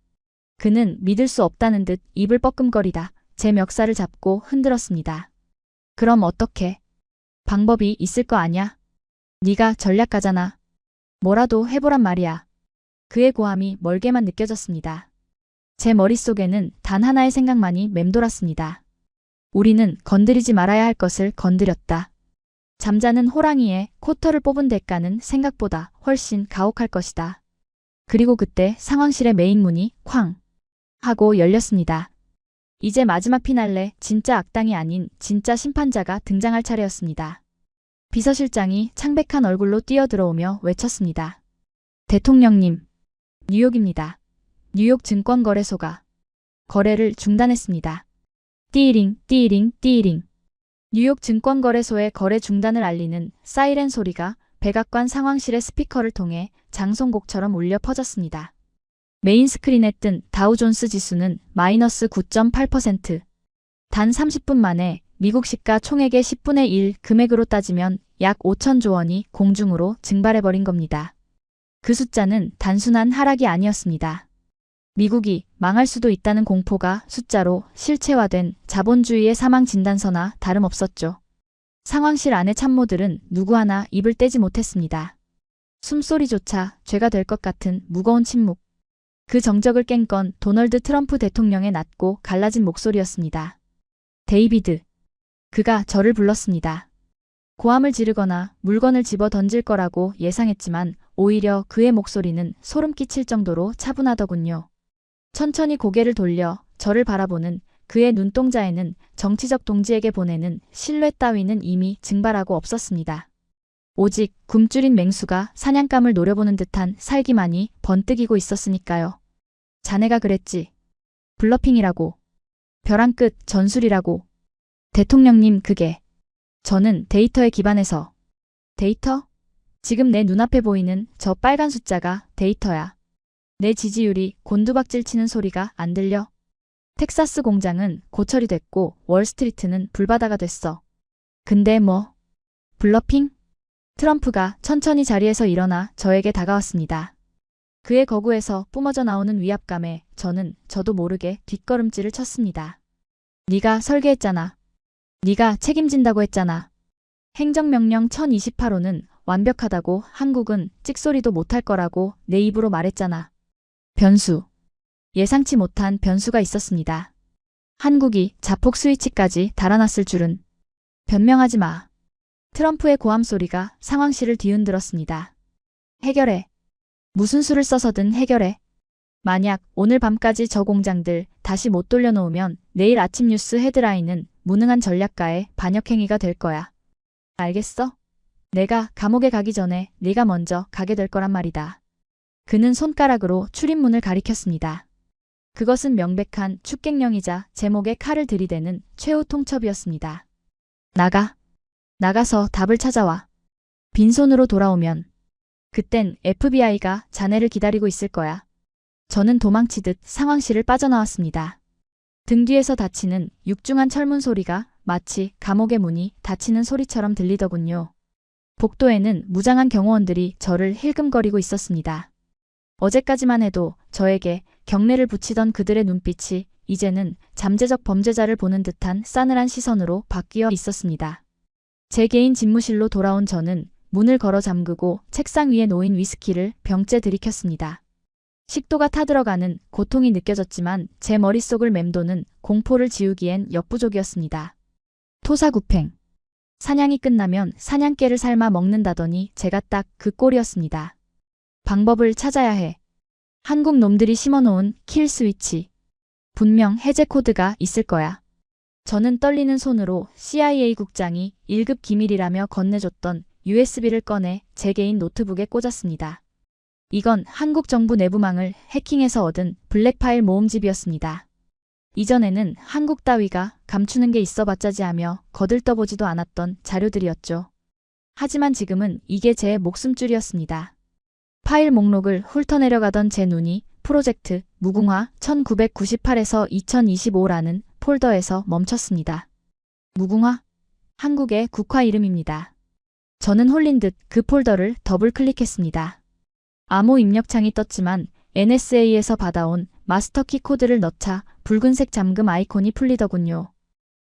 그는 믿을 수 없다는 듯 입을 뻐끔거리다 제 멱살을 잡고 흔들었습니다. 그럼 어떻게? 방법이 있을 거 아냐? 네가 전략가잖아. 뭐라도 해보란 말이야. 그의 고함이 멀게만 느껴졌습니다. 제 머릿속에는 단 하나의 생각만이 맴돌았습니다. 우리는 건드리지 말아야 할 것을 건드렸다. 잠자는 호랑이의 코털을 뽑은 대가는 생각보다 훨씬 가혹할 것이다. 그리고 그때 상황실의 메인 문이 쾅 하고 열렸습니다. 이제 마지막 피날레, 진짜 악당이 아닌 진짜 심판자가 등장할 차례였습니다. 비서실장이 창백한 얼굴로 뛰어들어오며 외쳤습니다. 대통령님, 뉴욕입니다. 뉴욕 증권거래소가 거래를 중단했습니다. 띠링, 띠링, 띠링. 뉴욕 증권거래소의 거래 중단을 알리는 사이렌 소리가 백악관 상황실의 스피커를 통해 장송곡처럼 울려 퍼졌습니다. 메인 스크린에 뜬 다우존스 지수는 마이너스 9.8%. 단 30분 만에 미국 시가 총액의 10분의 1 금액으로 따지면 약 5천조 원이 공중으로 증발해버린 겁니다. 그 숫자는 단순한 하락이 아니었습니다. 미국이 망할 수도 있다는 공포가 숫자로 실체화된 자본주의의 사망 진단서나 다름없었죠. 상황실 안의 참모들은 누구 하나 입을 떼지 못했습니다. 숨소리조차 죄가 될 것 같은 무거운 침묵. 그 정적을 깬 건 도널드 트럼프 대통령의 낮고 갈라진 목소리였습니다. 데이비드. 그가 저를 불렀습니다. 고함을 지르거나 물건을 집어 던질 거라고 예상했지만 오히려 그의 목소리는 소름 끼칠 정도로 차분하더군요. 천천히 고개를 돌려 저를 바라보는 그의 눈동자에는 정치적 동지에게 보내는 신뢰 따위는 이미 증발하고 없었습니다. 오직 굶주린 맹수가 사냥감을 노려보는 듯한 살기만이 번뜩이고 있었으니까요. 자네가 그랬지. 블러핑이라고. 벼랑 끝 전술이라고. 대통령님 그게. 저는 데이터에 기반해서. 데이터? 지금 내 눈앞에 보이는 저 빨간 숫자가 데이터야. 내 지지율이 곤두박질 치는 소리가 안 들려? 텍사스 공장은 고철이 됐고 월스트리트는 불바다가 됐어. 근데 뭐? 블러핑? 트럼프가 천천히 자리에서 일어나 저에게 다가왔습니다. 그의 거구에서 뿜어져 나오는 위압감에 저도 모르게 뒷걸음질을 쳤습니다. 네가 설계했잖아. 네가 책임진다고 했잖아. 행정명령 1028호는 완벽하다고 한국은 찍소리도 못할 거라고 내 입으로 말했잖아. 변수. 예상치 못한 변수가 있었습니다. 한국이 자폭 스위치까지 달아났을 줄은. 변명하지 마. 트럼프의 고함 소리가 상황실을 뒤흔들었습니다. 해결해. 무슨 수를 써서든 해결해. 만약 오늘 밤까지 저 공장들 다시 못 돌려놓으면 내일 아침 뉴스 헤드라인은 무능한 전략가의 반역행위가 될 거야. 알겠어? 내가 감옥에 가기 전에 네가 먼저 가게 될 거란 말이다. 그는 손가락으로 출입문을 가리켰습니다. 그것은 명백한 축객령이자 제목에 칼을 들이대는 최후 통첩이었습니다. 나가서 답을 찾아와. 빈손으로 돌아오면 그땐 FBI가 자네를 기다리고 있을 거야. 저는 도망치듯 상황실을 빠져나왔습니다. 등 뒤에서 닫히는 육중한 철문 소리가 마치 감옥의 문이 닫히는 소리처럼 들리더군요. 복도에는 무장한 경호원들이 저를 힐끔거리고 있었습니다. 어제까지만 해도 저에게 경례를 붙이던 그들의 눈빛이 이제는 잠재적 범죄자를 보는 듯한 싸늘한 시선으로 바뀌어 있었습니다. 제 개인 집무실로 돌아온 저는 문을 걸어 잠그고 책상 위에 놓인 위스키를 병째 들이켰습니다. 식도가 타들어가는 고통이 느껴졌지만 제 머릿속을 맴도는 공포를 지우기엔 역부족이었습니다. 토사구팽. 사냥이 끝나면 사냥개를 삶아 먹는다더니 제가 딱 그 꼴이었습니다. 방법을 찾아야 해. 한국 놈들이 심어놓은 킬 스위치. 분명 해제 코드가 있을 거야. 저는 떨리는 손으로 CIA 국장이 1급 기밀이라며 건네줬던 USB를 꺼내 제 개인 노트북에 꽂았습니다. 이건 한국 정부 내부망을 해킹해서 얻은 블랙파일 모음집이었습니다. 이전에는 한국 따위가 감추는 게 있어봤자지 하며 거들떠보지도 않았던 자료들이었죠. 하지만 지금은 이게 제 목숨줄이었습니다. 파일 목록을 훑어내려가던 제 눈이 프로젝트 무궁화 1998에서 2025라는 폴더에서 멈췄습니다. 무궁화? 한국의 국화 이름입니다. 저는 홀린 듯 그 폴더를 더블 클릭했습니다. 암호 입력창이 떴지만 NSA에서 받아온 마스터키 코드를 넣자 붉은색 잠금 아이콘이 풀리더군요.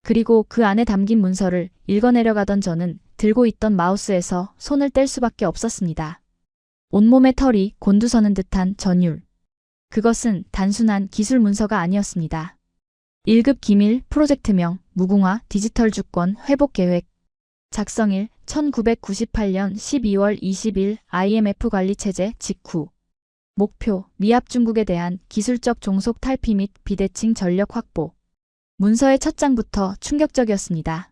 그리고 그 안에 담긴 문서를 읽어내려가던 저는 들고 있던 마우스에서 손을 뗄 수밖에 없었습니다. 온몸에 털이 곤두서는 듯한 전율. 그것은 단순한 기술 문서가 아니었습니다. 1급 기밀 프로젝트명 무궁화 디지털 주권 회복 계획. 작성일 1998년 12월 20일 IMF 관리체제 직후. 목표 미합 중국에 대한 기술적 종속 탈피 및 비대칭 전력 확보. 문서의 첫 장부터 충격적이었습니다.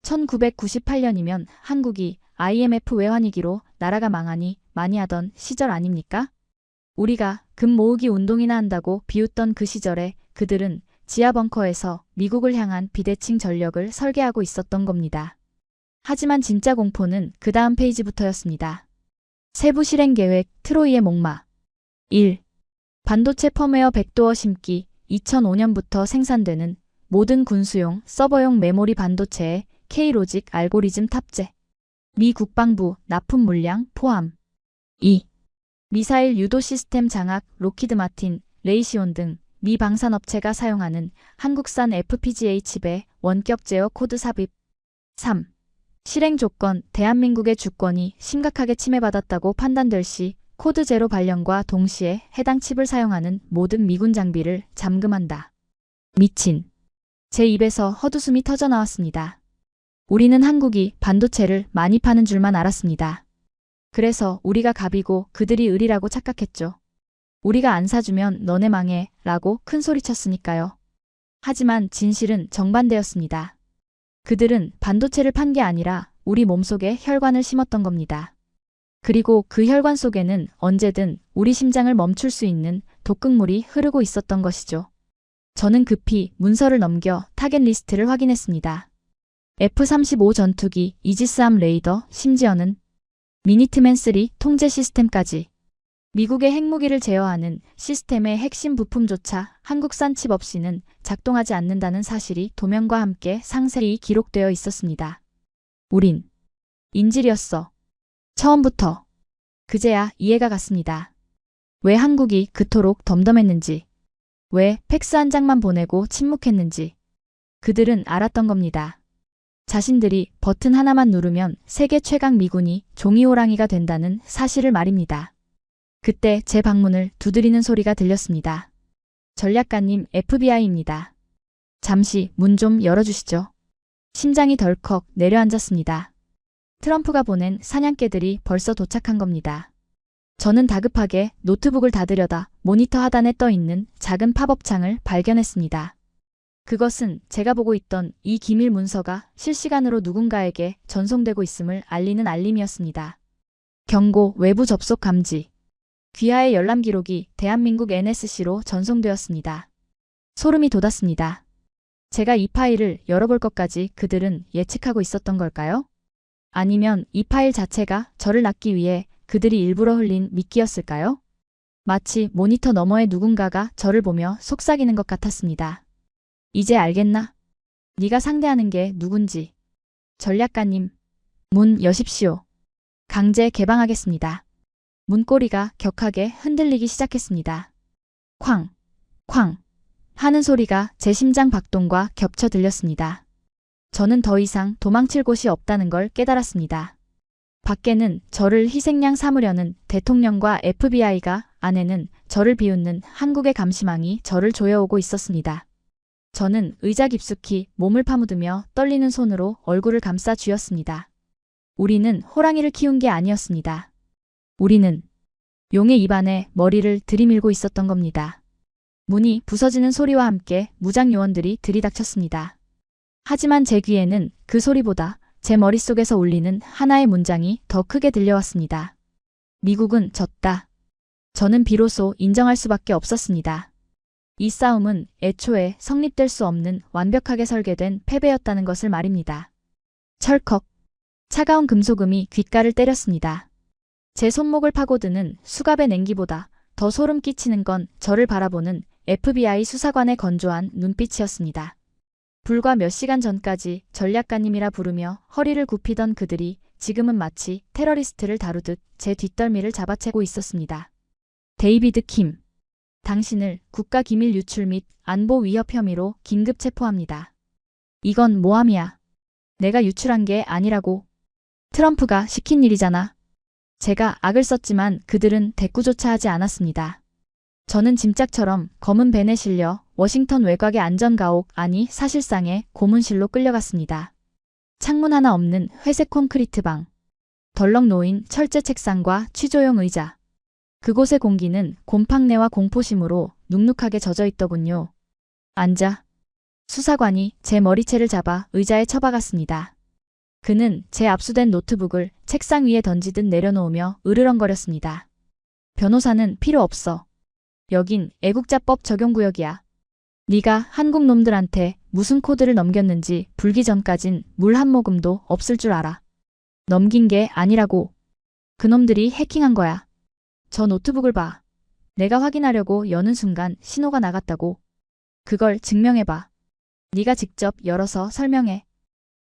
1998년이면 한국이 IMF 외환위기로 나라가 망하니 많이 하던 시절 아닙니까? 우리가 금 모으기 운동이나 한다고 비웃던 그 시절에 그들은 지하 벙커에서 미국을 향한 비대칭 전력을 설계하고 있었던 겁니다. 하지만 진짜 공포는 그 다음 페이지부터였습니다. 세부 실행 계획 트로이의 목마. 1. 반도체 펌웨어 백도어 심기. 2005년부터 생산되는 모든 군수용 서버용 메모리 반도체에 K-로직 알고리즘 탑재. 미 국방부 납품 물량 포함. 2. 미사일 유도 시스템 장악 로키드 마틴, 레이시온 등 미 방산업체가 사용하는 한국산 FPGA 칩에 원격 제어 코드 삽입. 3. 실행 조건 대한민국의 주권이 심각하게 침해받았다고 판단될 시 코드 제로 발령과 동시에 해당 칩을 사용하는 모든 미군 장비를 잠금한다. 미친. 제 입에서 헛웃음이 터져나왔습니다. 우리는 한국이 반도체를 많이 파는 줄만 알았습니다. 그래서 우리가 갑이고 그들이 을이라고 착각했죠. 우리가 안 사주면 너네 망해 라고 큰소리쳤으니까요. 하지만 진실은 정반대였습니다. 그들은 반도체를 판 게 아니라 우리 몸속에 혈관을 심었던 겁니다. 그리고 그 혈관 속에는 언제든 우리 심장을 멈출 수 있는 독극물이 흐르고 있었던 것이죠. 저는 급히 문서를 넘겨 타겟 리스트를 확인했습니다. F-35 전투기, 이지스함 레이더, 심지어는 미니트맨3 통제 시스템까지. 미국의 핵무기를 제어하는 시스템의 핵심 부품조차 한국산 칩 없이는 작동하지 않는다는 사실이 도면과 함께 상세히 기록되어 있었습니다. 우린 인질이었어. 처음부터. 그제야 이해가 갔습니다. 왜 한국이 그토록 덤덤했는지, 왜 팩스 한 장만 보내고 침묵했는지. 그들은 알았던 겁니다. 자신들이 버튼 하나만 누르면 세계 최강 미군이 종이호랑이가 된다는 사실을 말입니다. 그때 제 방문을 두드리는 소리가 들렸습니다. 전략가님 FBI입니다. 잠시 문 좀 열어주시죠. 심장이 덜컥 내려앉았습니다. 트럼프가 보낸 사냥개들이 벌써 도착한 겁니다. 저는 다급하게 노트북을 닫으려다 모니터 하단에 떠있는 작은 팝업 창을 발견했습니다. 그것은 제가 보고 있던 이 기밀 문서가 실시간으로 누군가에게 전송되고 있음을 알리는 알림이었습니다. 경고 외부 접속 감지. 귀하의 열람 기록이 대한민국 NSC로 전송되었습니다. 소름이 돋았습니다. 제가 이 파일을 열어볼 것까지 그들은 예측하고 있었던 걸까요? 아니면 이 파일 자체가 저를 낚기 위해 그들이 일부러 흘린 미끼였을까요? 마치 모니터 너머에 누군가가 저를 보며 속삭이는 것 같았습니다. 이제 알겠나? 네가 상대하는 게 누군지. 전략가님, 문 여십시오. 강제 개방하겠습니다. 문고리가 격하게 흔들리기 시작했습니다. 쾅, 쾅 하는 소리가 제 심장 박동과 겹쳐 들렸습니다. 저는 더 이상 도망칠 곳이 없다는 걸 깨달았습니다. 밖에는 저를 희생양 삼으려는 대통령과 FBI가, 안에는 저를 비웃는 한국의 감시망이 저를 조여오고 있었습니다. 저는 의자 깊숙이 몸을 파묻으며 떨리는 손으로 얼굴을 감싸 쥐었습니다. 우리는 호랑이를 키운 게 아니었습니다. 우리는 용의 입안에 머리를 들이밀고 있었던 겁니다. 문이 부서지는 소리와 함께 무장 요원들이 들이닥쳤습니다. 하지만 제 귀에는 그 소리보다 제 머릿속에서 울리는 하나의 문장이 더 크게 들려왔습니다. 미국은 졌다. 저는 비로소 인정할 수밖에 없었습니다. 이 싸움은 애초에 성립될 수 없는 완벽하게 설계된 패배였다는 것을 말입니다. 철컥. 차가운 금속음이 귓가를 때렸습니다. 제 손목을 파고드는 수갑의 냉기보다 더 소름 끼치는 건 저를 바라보는 FBI 수사관의 건조한 눈빛이었습니다. 불과 몇 시간 전까지 전략가님이라 부르며 허리를 굽히던 그들이 지금은 마치 테러리스트를 다루듯 제 뒷덜미를 잡아채고 있었습니다. 데이비드 킴. 당신을 국가기밀 유출 및 안보 위협 혐의로 긴급 체포합니다. 이건 모함이야. 내가 유출한 게 아니라고. 트럼프가 시킨 일이잖아. 제가 악을 썼지만 그들은 대꾸조차 하지 않았습니다. 저는 짐짝처럼 검은 벤에 실려 워싱턴 외곽의 안전가옥, 아니 사실상의 고문실로 끌려갔습니다. 창문 하나 없는 회색 콘크리트 방. 덜렁 놓인 철제 책상과 취조용 의자. 그곳의 공기는 곰팡내와 공포심으로 눅눅하게 젖어 있더군요. 앉아. 수사관이 제 머리채를 잡아 의자에 처박았습니다. 그는 제 압수된 노트북을 책상 위에 던지듯 내려놓으며 으르렁거렸습니다. 변호사는 필요 없어. 여긴 애국자법 적용구역이야. 네가 한국 놈들한테 무슨 코드를 넘겼는지 불기 전까진 물 한 모금도 없을 줄 알아. 넘긴 게 아니라고. 그놈들이 해킹한 거야. 저 노트북을 봐. 내가 확인하려고 여는 순간 신호가 나갔다고. 그걸 증명해봐. 네가 직접 열어서 설명해.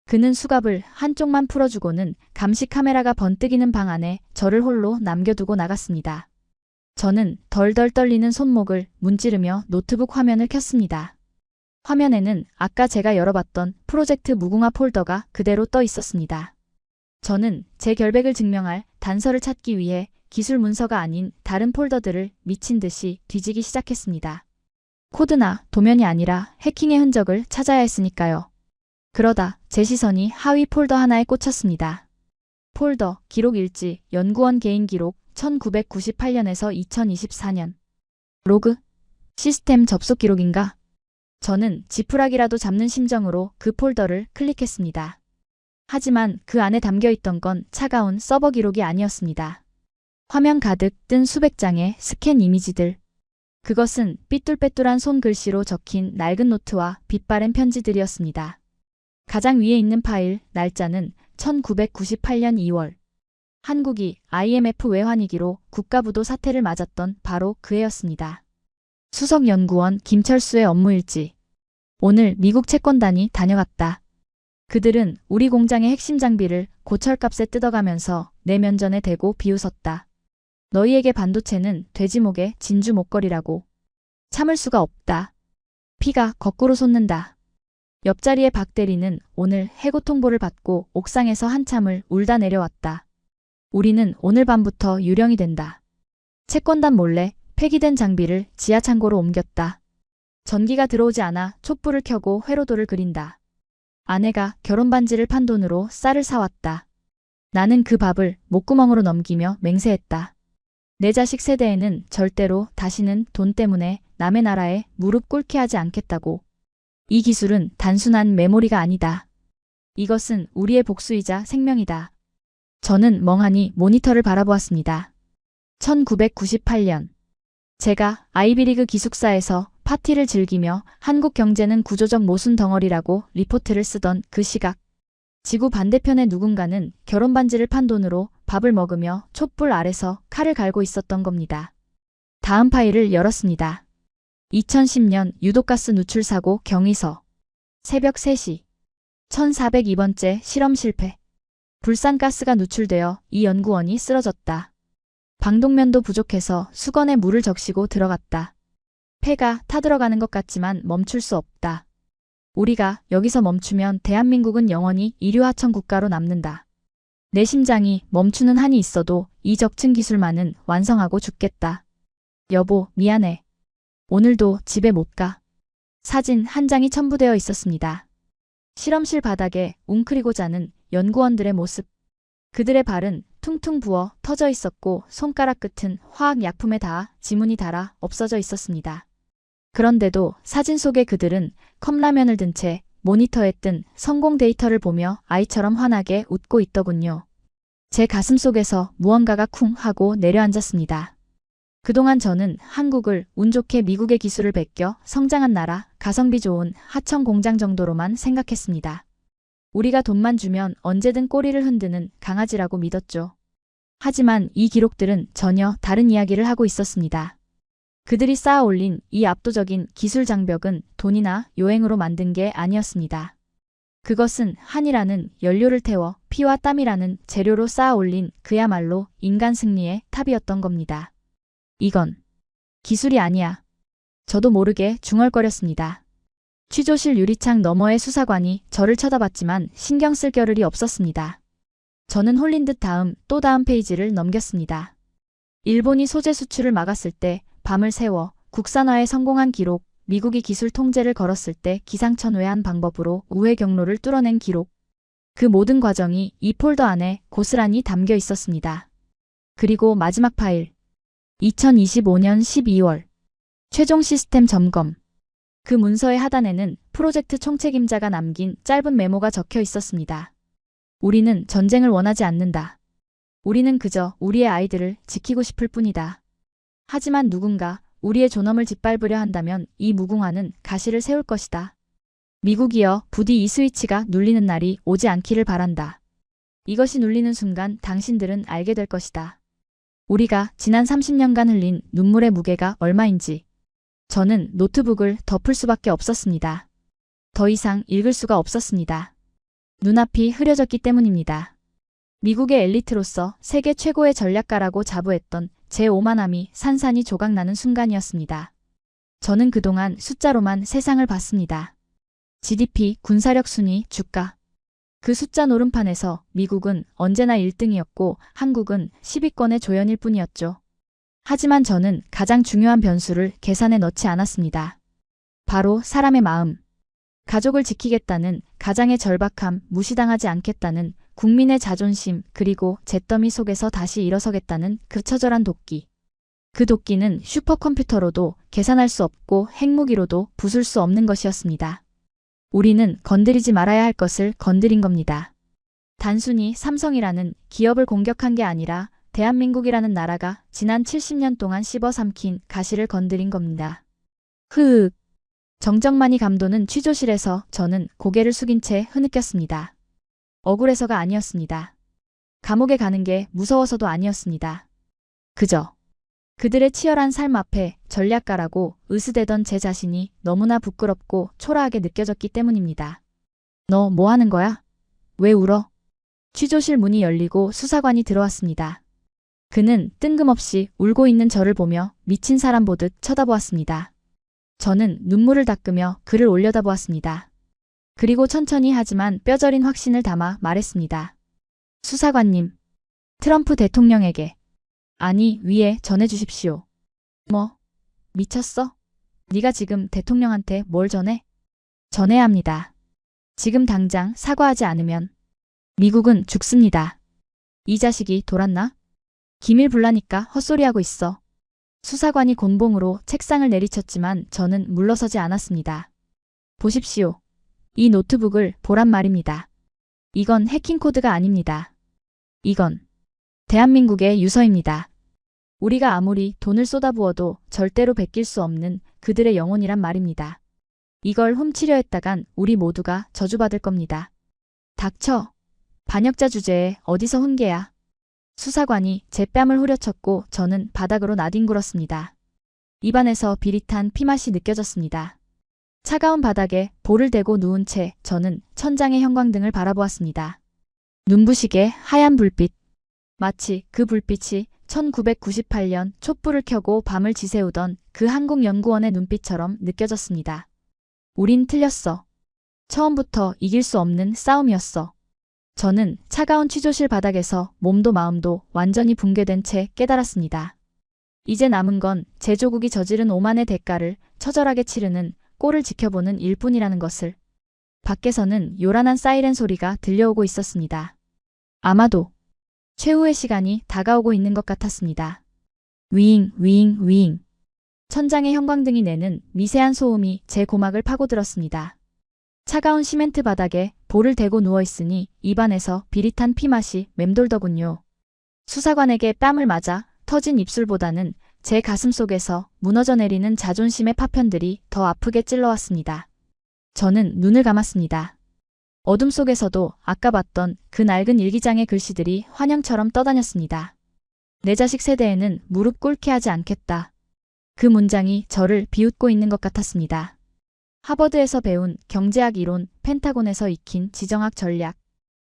그는 수갑을 한쪽만 풀어주고는 감시 카메라가 번뜩이는 방 안에 저를 홀로 남겨두고 나갔습니다. 저는 덜덜 떨리는 손목을 문지르며 노트북 화면을 켰습니다. 화면에는 아까 제가 열어봤던 프로젝트 무궁화 폴더가 그대로 떠 있었습니다. 저는 제 결백을 증명할 단서를 찾기 위해 기술 문서가 아닌 다른 폴더들을 미친 듯이 뒤지기 시작했습니다. 코드나 도면이 아니라 해킹의 흔적을 찾아야 했으니까요. 그러다 제 시선이 하위 폴더 하나에 꽂혔습니다. 폴더, 기록 일지, 연구원 개인 기록, 1998년에서 2024년. 로그? 시스템 접속 기록인가? 저는 지푸라기라도 잡는 심정으로 그 폴더를 클릭했습니다. 하지만 그 안에 담겨있던 건 차가운 서버 기록이 아니었습니다. 화면 가득 뜬 수백 장의 스캔 이미지들. 그것은 삐뚤빼뚤한 손글씨로 적힌 낡은 노트와 빛바랜 편지들이었습니다. 가장 위에 있는 파일, 날짜는 1998년 2월. 한국이 IMF 외환위기로 국가부도 사태를 맞았던 바로 그 해였습니다. 수석연구원 김철수의 업무일지. 오늘 미국 채권단이 다녀갔다. 그들은 우리 공장의 핵심 장비를 고철값에 뜯어가면서 내 면전에 대고 비웃었다. 너희에게 반도체는 돼지목의 진주 목걸이라고. 참을 수가 없다. 피가 거꾸로 솟는다. 옆자리의 박 대리는 오늘 해고 통보를 받고 옥상에서 한참을 울다 내려왔다. 우리는 오늘 밤부터 유령이 된다. 채권단 몰래 폐기된 장비를 지하 창고로 옮겼다. 전기가 들어오지 않아 촛불을 켜고 회로도를 그린다. 아내가 결혼 반지를 판 돈으로 쌀을 사왔다. 나는 그 밥을 목구멍으로 넘기며 맹세했다. 내 자식 세대에는 절대로 다시는 돈 때문에 남의 나라에 무릎 꿇게 하지 않겠다고. 이 기술은 단순한 메모리가 아니다. 이것은 우리의 복수이자 생명이다. 저는 멍하니 모니터를 바라보았습니다. 1998년. 제가 아이비리그 기숙사에서 파티를 즐기며 한국 경제는 구조적 모순 덩어리라고 리포트를 쓰던 그 시각. 지구 반대편의 누군가는 결혼 반지를 판 돈으로 밥을 먹으며 촛불 아래서 칼을 갈고 있었던 겁니다. 다음 파일을 열었습니다. 2010년 유독가스 누출 사고 경위서. 새벽 3시. 1402번째 실험 실패. 불산가스가 누출되어 이 연구원이 쓰러졌다. 방독면도 부족해서 수건에 물을 적시고 들어갔다. 폐가 타들어가는 것 같지만 멈출 수 없다. 우리가 여기서 멈추면 대한민국은 영원히 일유하천 국가로 남는다. 내 심장이 멈추는 한이 있어도 이 적층 기술만은 완성하고 죽겠다. 여보, 미안해. 오늘도 집에 못 가. 사진 한 장이 첨부되어 있었습니다. 실험실 바닥에 웅크리고 자는 연구원들의 모습. 그들의 발은 퉁퉁 부어 터져 있었고 손가락 끝은 화학약품에 닿아 지문이 달아 없어져 있었습니다. 그런데도 사진 속의 그들은 컵라면을 든 채 모니터에 뜬 성공 데이터를 보며 아이처럼 환하게 웃고 있더군요. 제 가슴 속에서 무언가가 쿵 하고 내려앉았습니다. 그동안 저는 한국을 운 좋게 미국의 기술을 베껴 성장한 나라, 가성비 좋은 하청 공장 정도로만 생각했습니다. 우리가 돈만 주면 언제든 꼬리를 흔드는 강아지라고 믿었죠. 하지만 이 기록들은 전혀 다른 이야기를 하고 있었습니다. 그들이 쌓아 올린 이 압도적인 기술 장벽은 돈이나 요행으로 만든 게 아니었습니다. 그것은 한이라는 연료를 태워 피와 땀이라는 재료로 쌓아 올린 그야말로 인간 승리의 탑이었던 겁니다. 이건 기술이 아니야. 저도 모르게 중얼거렸습니다. 취조실 유리창 너머의 수사관이 저를 쳐다봤지만 신경 쓸 겨를이 없었습니다. 저는 홀린 듯 또 다음 페이지를 넘겼습니다. 일본이 소재 수출을 막았을 때 밤을 새워 국산화에 성공한 기록, 미국이 기술 통제를 걸었을 때 기상천외한 방법으로 우회 경로를 뚫어낸 기록. 그 모든 과정이 이 폴더 안에 고스란히 담겨 있었습니다. 그리고 마지막 파일. 2025년 12월. 최종 시스템 점검. 그 문서의 하단에는 프로젝트 총책임자가 남긴 짧은 메모가 적혀 있었습니다. 우리는 전쟁을 원하지 않는다. 우리는 그저 우리의 아이들을 지키고 싶을 뿐이다. 하지만 누군가 우리의 존엄을 짓밟으려 한다면 이 무궁화는 가시를 세울 것이다. 미국이여, 부디 이 스위치가 눌리는 날이 오지 않기를 바란다. 이것이 눌리는 순간 당신들은 알게 될 것이다. 우리가 지난 30년간 흘린 눈물의 무게가 얼마인지. 저는 노트북을 덮을 수밖에 없었습니다. 더 이상 읽을 수가 없었습니다. 눈앞이 흐려졌기 때문입니다. 미국의 엘리트로서 세계 최고의 전략가라고 자부했던 제 오만함이 산산이 조각나는 순간이었습니다. 저는 그동안 숫자로만 세상을 봤습니다. GDP, 군사력 순위, 주가. 그 숫자 노름판에서 미국은 언제나 1등이었고 한국은 10위권의 조연일 뿐이었죠. 하지만 저는 가장 중요한 변수를 계산에 넣지 않았습니다. 바로 사람의 마음. 가족을 지키겠다는 가장의 절박함, 무시당하지 않겠다는 국민의 자존심, 그리고 잿더미 속에서 다시 일어서겠다는 그 처절한 도끼. 그 도끼는 슈퍼컴퓨터로도 계산할 수 없고 핵무기로도 부술 수 없는 것이었습니다. 우리는 건드리지 말아야 할 것을 건드린 겁니다. 단순히 삼성이라는 기업을 공격한 게 아니라 대한민국이라는 나라가 지난 70년 동안 씹어 삼킨 가시를 건드린 겁니다. 흐윽. 정정만이 감도는 취조실에서 저는 고개를 숙인 채 흐느꼈습니다. 억울해서가 아니었습니다. 감옥에 가는 게 무서워서도 아니었습니다. 그저 그들의 치열한 삶 앞에 전략가라고 으스대던 제 자신이 너무나 부끄럽고 초라하게 느껴졌기 때문입니다. 너 뭐 하는 거야? 왜 울어? 취조실 문이 열리고 수사관이 들어왔습니다. 그는 뜬금없이 울고 있는 저를 보며 미친 사람 보듯 쳐다보았습니다. 저는 눈물을 닦으며 그를 올려다보았습니다. 그리고 천천히 하지만 뼈저린 확신을 담아 말했습니다. 수사관님, 트럼프 대통령에게, 아니 위에 전해주십시오. 뭐? 미쳤어? 네가 지금 대통령한테 뭘 전해? 전해야 합니다. 지금 당장 사과하지 않으면 미국은 죽습니다. 이 자식이 돌았나? 기밀 불라니까 헛소리하고 있어. 수사관이 곤봉으로 책상을 내리쳤지만 저는 물러서지 않았습니다. 보십시오. 이 노트북을 보란 말입니다. 이건 해킹 코드가 아닙니다. 이건 대한민국의 유서입니다. 우리가 아무리 돈을 쏟아부어도 절대로 베낄 수 없는 그들의 영혼이란 말입니다. 이걸 훔치려 했다간 우리 모두가 저주받을 겁니다. 닥쳐. 반역자 주제에 어디서 훈계야. 수사관이 제 뺨을 후려쳤고 저는 바닥으로 나뒹굴었습니다. 입안에서 비릿한 피맛이 느껴졌습니다. 차가운 바닥에 볼을 대고 누운 채 저는 천장의 형광등을 바라보았습니다. 눈부시게 하얀 불빛. 마치 그 불빛이 1998년 촛불을 켜고 밤을 지새우던 그 한국연구원의 눈빛처럼 느껴졌습니다. 우린 틀렸어. 처음부터 이길 수 없는 싸움이었어. 저는 차가운 취조실 바닥에서 몸도 마음도 완전히 붕괴된 채 깨달았습니다. 이제 남은 건 제 조국이 저지른 오만의 대가를 처절하게 치르는 꼴을 지켜보는 일뿐이라는 것을. 밖에서는 요란한 사이렌 소리가 들려오고 있었습니다. 아마도 최후의 시간이 다가오고 있는 것 같았습니다. 위잉, 위잉, 위잉. 천장의 형광등이 내는 미세한 소음이 제 고막을 파고들었습니다. 차가운 시멘트 바닥에 볼을 대고 누워있으니 입안에서 비릿한 피맛이 맴돌더군요. 수사관에게 뺨을 맞아 터진 입술보다는 제 가슴 속에서 무너져 내리는 자존심의 파편들이 더 아프게 찔러왔습니다. 저는 눈을 감았습니다. 어둠 속에서도 아까 봤던 그 낡은 일기장의 글씨들이 환영처럼 떠다녔습니다. 내 자식 세대에는 무릎 꿇게 하지 않겠다. 그 문장이 저를 비웃고 있는 것 같았습니다. 하버드에서 배운 경제학 이론, 펜타곤에서 익힌 지정학 전략.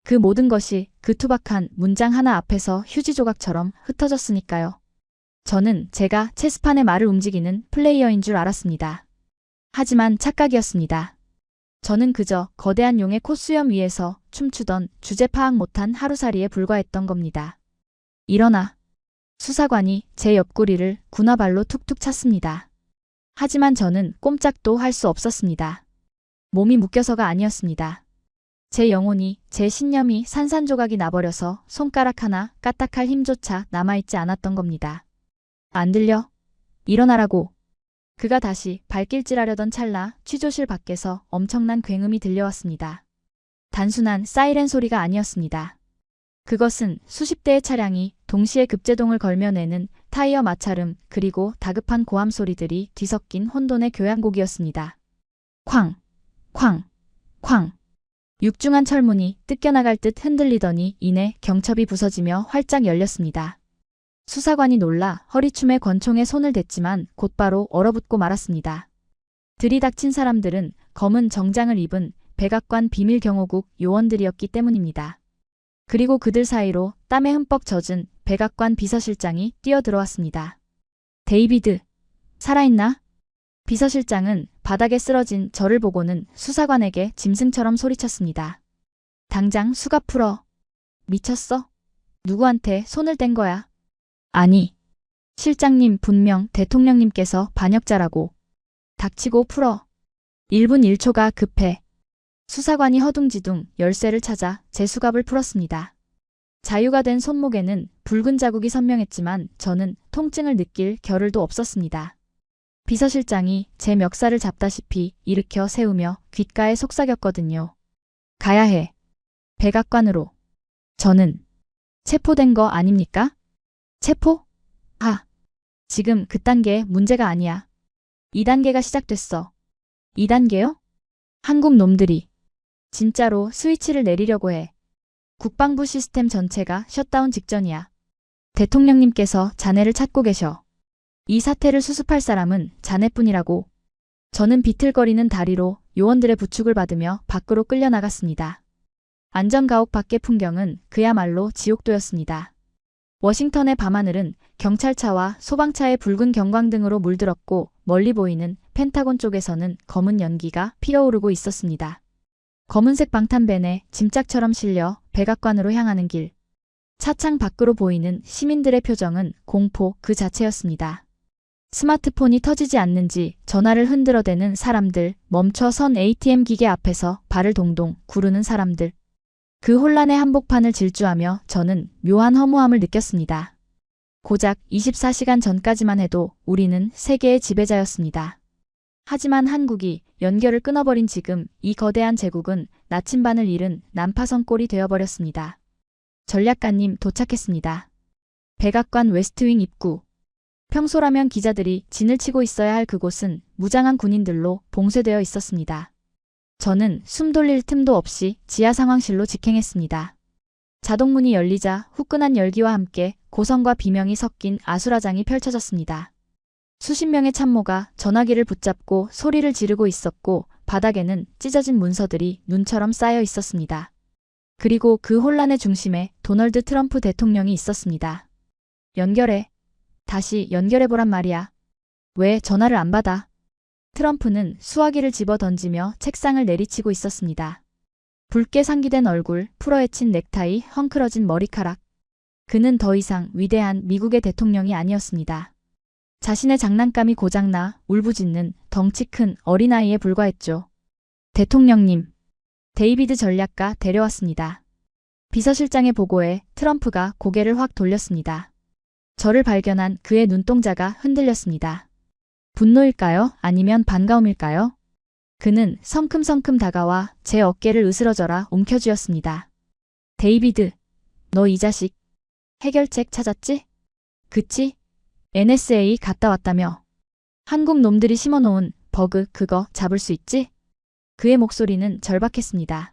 그 모든 것이 그 투박한 문장 하나 앞에서 휴지 조각처럼 흩어졌으니까요. 저는 제가 체스판의 말을 움직이는 플레이어인 줄 알았습니다. 하지만 착각이었습니다. 저는 그저 거대한 용의 콧수염 위에서 춤추던 주제 파악 못한 하루살이에 불과했던 겁니다. 일어나. 수사관이 제 옆구리를 군화발로 툭툭 찼습니다. 하지만 저는 꼼짝도 할 수 없었습니다. 몸이 묶여서가 아니었습니다. 제 영혼이, 제 신념이 산산조각이 나버려서 손가락 하나 까딱할 힘조차 남아있지 않았던 겁니다. 안 들려? 일어나라고. 그가 다시 발길질하려던 찰나 취조실 밖에서 엄청난 굉음이 들려왔습니다. 단순한 사이렌 소리가 아니었습니다. 그것은 수십 대의 차량이 동시에 급제동을 걸며 내는 타이어 마찰음 그리고 다급한 고함 소리들이 뒤섞인 혼돈의 교향곡이었습니다. 쾅! 쾅! 쾅! 육중한 철문이 뜯겨나갈 듯 흔들리더니 이내 경첩이 부서지며 활짝 열렸습니다. 수사관이 놀라 허리춤에 권총에 손을 댔지만 곧바로 얼어붙고 말았습니다. 들이닥친 사람들은 검은 정장을 입은 백악관 비밀경호국 요원들이었기 때문입니다. 그리고 그들 사이로 땀에 흠뻑 젖은 백악관 비서실장이 뛰어들어왔습니다. 데이비드, 살아있나? 비서실장은 바닥에 쓰러진 저를 보고는 수사관에게 짐승처럼 소리쳤습니다. 당장 수갑 풀어. 미쳤어? 누구한테 손을 댄 거야? 아니, 실장님 분명 대통령님께서 반역자라고. 닥치고 풀어. 1분 1초가 급해. 수사관이 허둥지둥 열쇠를 찾아 제 수갑을 풀었습니다. 자유가 된 손목에는 붉은 자국이 선명했지만 저는 통증을 느낄 겨를도 없었습니다. 비서실장이 제 멱살을 잡다시피 일으켜 세우며 귓가에 속삭였거든요. 가야 해. 백악관으로. 저는 체포된 거 아닙니까? 체포? 아, 지금 그 단계 문제가 아니야. 2단계가 시작됐어. 2단계요? 한국 놈들이 진짜로 스위치를 내리려고 해. 국방부 시스템 전체가 셧다운 직전이야. 대통령님께서 자네를 찾고 계셔. 이 사태를 수습할 사람은 자네뿐이라고. 저는 비틀거리는 다리로 요원들의 부축을 받으며 밖으로 끌려나갔습니다. 안전가옥 밖의 풍경은 그야말로 지옥도였습니다. 워싱턴의 밤하늘은 경찰차와 소방차의 붉은 경광등으로 물들었고 멀리 보이는 펜타곤 쪽에서는 검은 연기가 피어오르고 있었습니다. 검은색 방탄벤에 짐짝처럼 실려 백악관으로 향하는 길. 차창 밖으로 보이는 시민들의 표정은 공포 그 자체였습니다. 스마트폰이 터지지 않는지 전화를 흔들어대는 사람들, 멈춰 선 ATM 기계 앞에서 발을 동동 구르는 사람들. 그 혼란의 한복판을 질주하며 저는 묘한 허무함을 느꼈습니다. 고작 24시간 전까지만 해도 우리는 세계의 지배자였습니다. 하지만 한국이 연결을 끊어버린 지금 이 거대한 제국은 나침반을 잃은 난파선 꼴이 되어버렸습니다. 전략가님 도착했습니다. 백악관 웨스트윙 입구. 평소라면 기자들이 진을 치고 있어야 할 그곳은 무장한 군인들로 봉쇄되어 있었습니다. 저는 숨 돌릴 틈도 없이 지하 상황실로 직행했습니다. 자동문이 열리자 후끈한 열기와 함께 고성과 비명이 섞인 아수라장이 펼쳐졌습니다. 수십 명의 참모가 전화기를 붙잡고 소리를 지르고 있었고 바닥에는 찢어진 문서들이 눈처럼 쌓여 있었습니다. 그리고 그 혼란의 중심에 도널드 트럼프 대통령이 있었습니다. 연결해. 다시 연결해보란 말이야. 왜 전화를 안 받아? 트럼프는 수화기를 집어 던지며 책상을 내리치고 있었습니다. 붉게 상기된 얼굴, 풀어헤친 넥타이, 헝클어진 머리카락. 그는 더 이상 위대한 미국의 대통령이 아니었습니다. 자신의 장난감이 고장나 울부짖는 덩치 큰 어린아이에 불과했죠. 대통령님, 데이비드 전략가 데려왔습니다. 비서실장의 보고에 트럼프가 고개를 확 돌렸습니다. 저를 발견한 그의 눈동자가 흔들렸습니다. 분노일까요? 아니면 반가움일까요? 그는 성큼성큼 다가와 제 어깨를 으스러져라 움켜쥐었습니다. 데이비드, 너 이 자식. 해결책 찾았지? 그치? NSA 갔다 왔다며. 한국 놈들이 심어놓은 버그 그거 잡을 수 있지? 그의 목소리는 절박했습니다.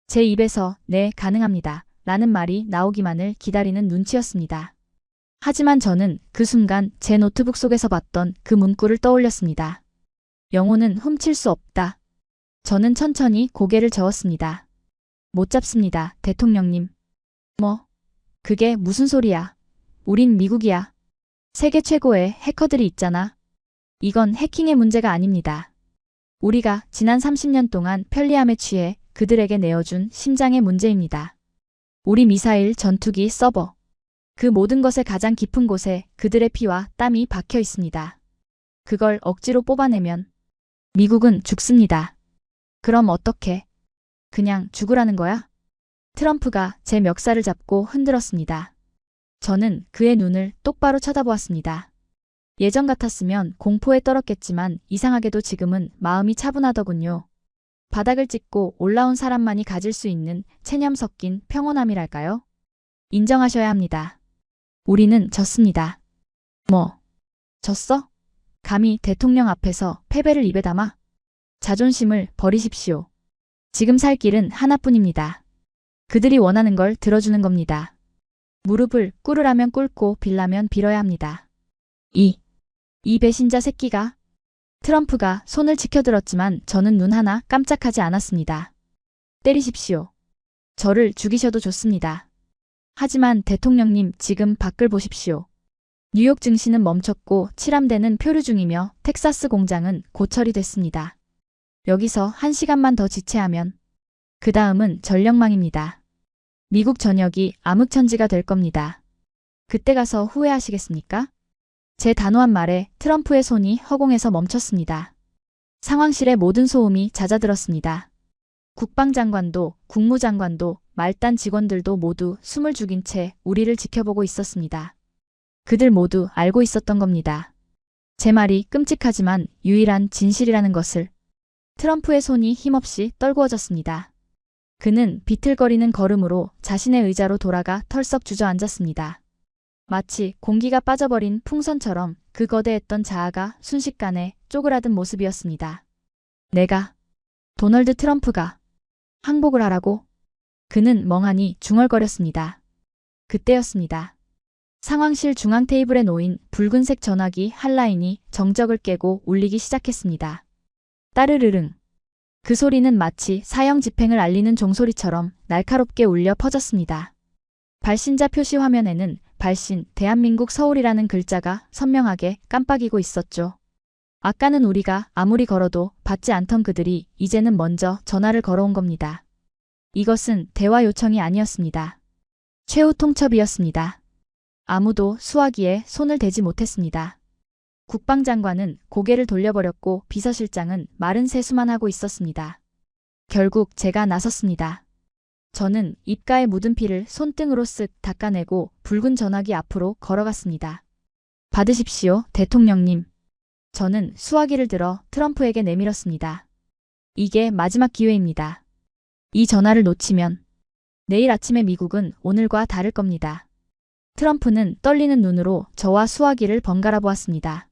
제 입에서 네, 가능합니다. 라는 말이 나오기만을 기다리는 눈치였습니다. 하지만 저는 그 순간 제 노트북 속에서 봤던 그 문구를 떠올렸습니다. 영혼은 훔칠 수 없다. 저는 천천히 고개를 저었습니다. 못 잡습니다, 대통령님. 뭐? 그게 무슨 소리야? 우린 미국이야. 세계 최고의 해커들이 있잖아. 이건 해킹의 문제가 아닙니다. 우리가 지난 30년 동안 편리함에 취해 그들에게 내어준 심장의 문제입니다. 우리 미사일, 전투기, 서버. 그 모든 것의 가장 깊은 곳에 그들의 피와 땀이 박혀 있습니다. 그걸 억지로 뽑아내면 미국은 죽습니다. 그럼 어떻게? 그냥 죽으라는 거야? 트럼프가 제 멱살을 잡고 흔들었습니다. 저는 그의 눈을 똑바로 쳐다보았습니다. 예전 같았으면 공포에 떨었겠지만 이상하게도 지금은 마음이 차분하더군요. 바닥을 찍고 올라온 사람만이 가질 수 있는 체념 섞인 평온함이랄까요? 인정하셔야 합니다. 우리는 졌습니다. 뭐? 졌어? 감히 대통령 앞에서 패배를 입에 담아? 자존심을 버리십시오. 지금 살 길은 하나뿐입니다. 그들이 원하는 걸 들어주는 겁니다. 무릎을 꿇으라면 꿇고 빌라면 빌어야 합니다. 이 배신자 새끼가. 트럼프가 손을 치켜들었지만 저는 눈 하나 깜짝하지 않았습니다. 때리십시오. 저를 죽이셔도 좋습니다. 하지만 대통령님, 지금 밖을 보십시오. 뉴욕 증시는 멈췄고 칠함대는 표류 중이며 텍사스 공장은 고철이 됐습니다. 여기서 1시간만 더 지체하면 그 다음은 전력망입니다. 미국 전역이 암흑천지가 될 겁니다. 그때 가서 후회하시겠습니까? 제 단호한 말에 트럼프의 손이 허공에서 멈췄습니다. 상황실의 모든 소음이 잦아들었습니다. 국방장관도 국무장관도 말단 직원들도 모두 숨을 죽인 채 우리를 지켜보고 있었습니다. 그들 모두 알고 있었던 겁니다. 제 말이 끔찍하지만 유일한 진실이라는 것을. 트럼프의 손이 힘없이 떨구어졌습니다. 그는 비틀거리는 걸음으로 자신의 의자로 돌아가 털썩 주저앉았습니다. 마치 공기가 빠져버린 풍선처럼 그 거대했던 자아가 순식간에 쪼그라든 모습이었습니다. 내가, 도널드 트럼프가 항복을 하라고? 그는 멍하니 중얼거렸습니다. 그때였습니다. 상황실 중앙 테이블에 놓인 붉은색 전화기 한 라인이 정적을 깨고 울리기 시작했습니다. 따르르릉. 그 소리는 마치 사형 집행을 알리는 종소리처럼 날카롭게 울려 퍼졌습니다. 발신자 표시 화면에는 발신 대한민국 서울이라는 글자가 선명하게 깜빡이고 있었죠. 아까는 우리가 아무리 걸어도 받지 않던 그들이 이제는 먼저 전화를 걸어온 겁니다. 이것은 대화 요청이 아니었습니다. 최후 통첩이었습니다. 아무도 수화기에 손을 대지 못했습니다. 국방장관은 고개를 돌려버렸고 비서실장은 마른 세수만 하고 있었습니다. 결국 제가 나섰습니다. 저는 입가에 묻은 피를 손등으로 쓱 닦아내고 붉은 전화기 앞으로 걸어갔습니다. 받으십시오, 대통령님. 저는 수화기를 들어 트럼프에게 내밀었습니다. 이게 마지막 기회입니다. 이 전화를 놓치면 내일 아침에 미국은 오늘과 다를 겁니다. 트럼프는 떨리는 눈으로 저와 수화기를 번갈아 보았습니다.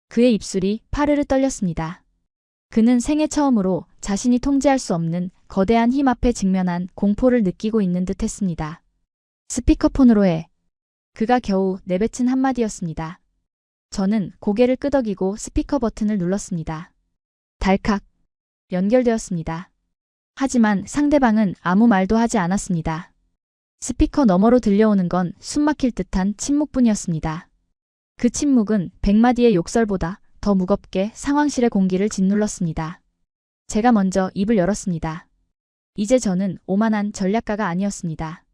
그의 입술이 파르르 떨렸습니다. 그는 생애 처음으로 자신이 통제할 수 없는 거대한 힘 앞에 직면한 공포를 느끼고 있는 듯 했습니다. 스피커폰으로 해. 그가 겨우 내뱉은 한마디였습니다. 저는 고개를 끄덕이고 스피커 버튼을 눌렀습니다. 달칵. 연결되었습니다. 하지만 상대방은 아무 말도 하지 않았습니다. 스피커 너머로 들려오는 건 숨막힐 듯한 침묵뿐이었습니다. 그 침묵은 100마디의 욕설보다 더 무겁게 상황실의 공기를 짓눌렀습니다. 제가 먼저 입을 열었습니다. 이제 저는 오만한 전략가가 아니었습니다.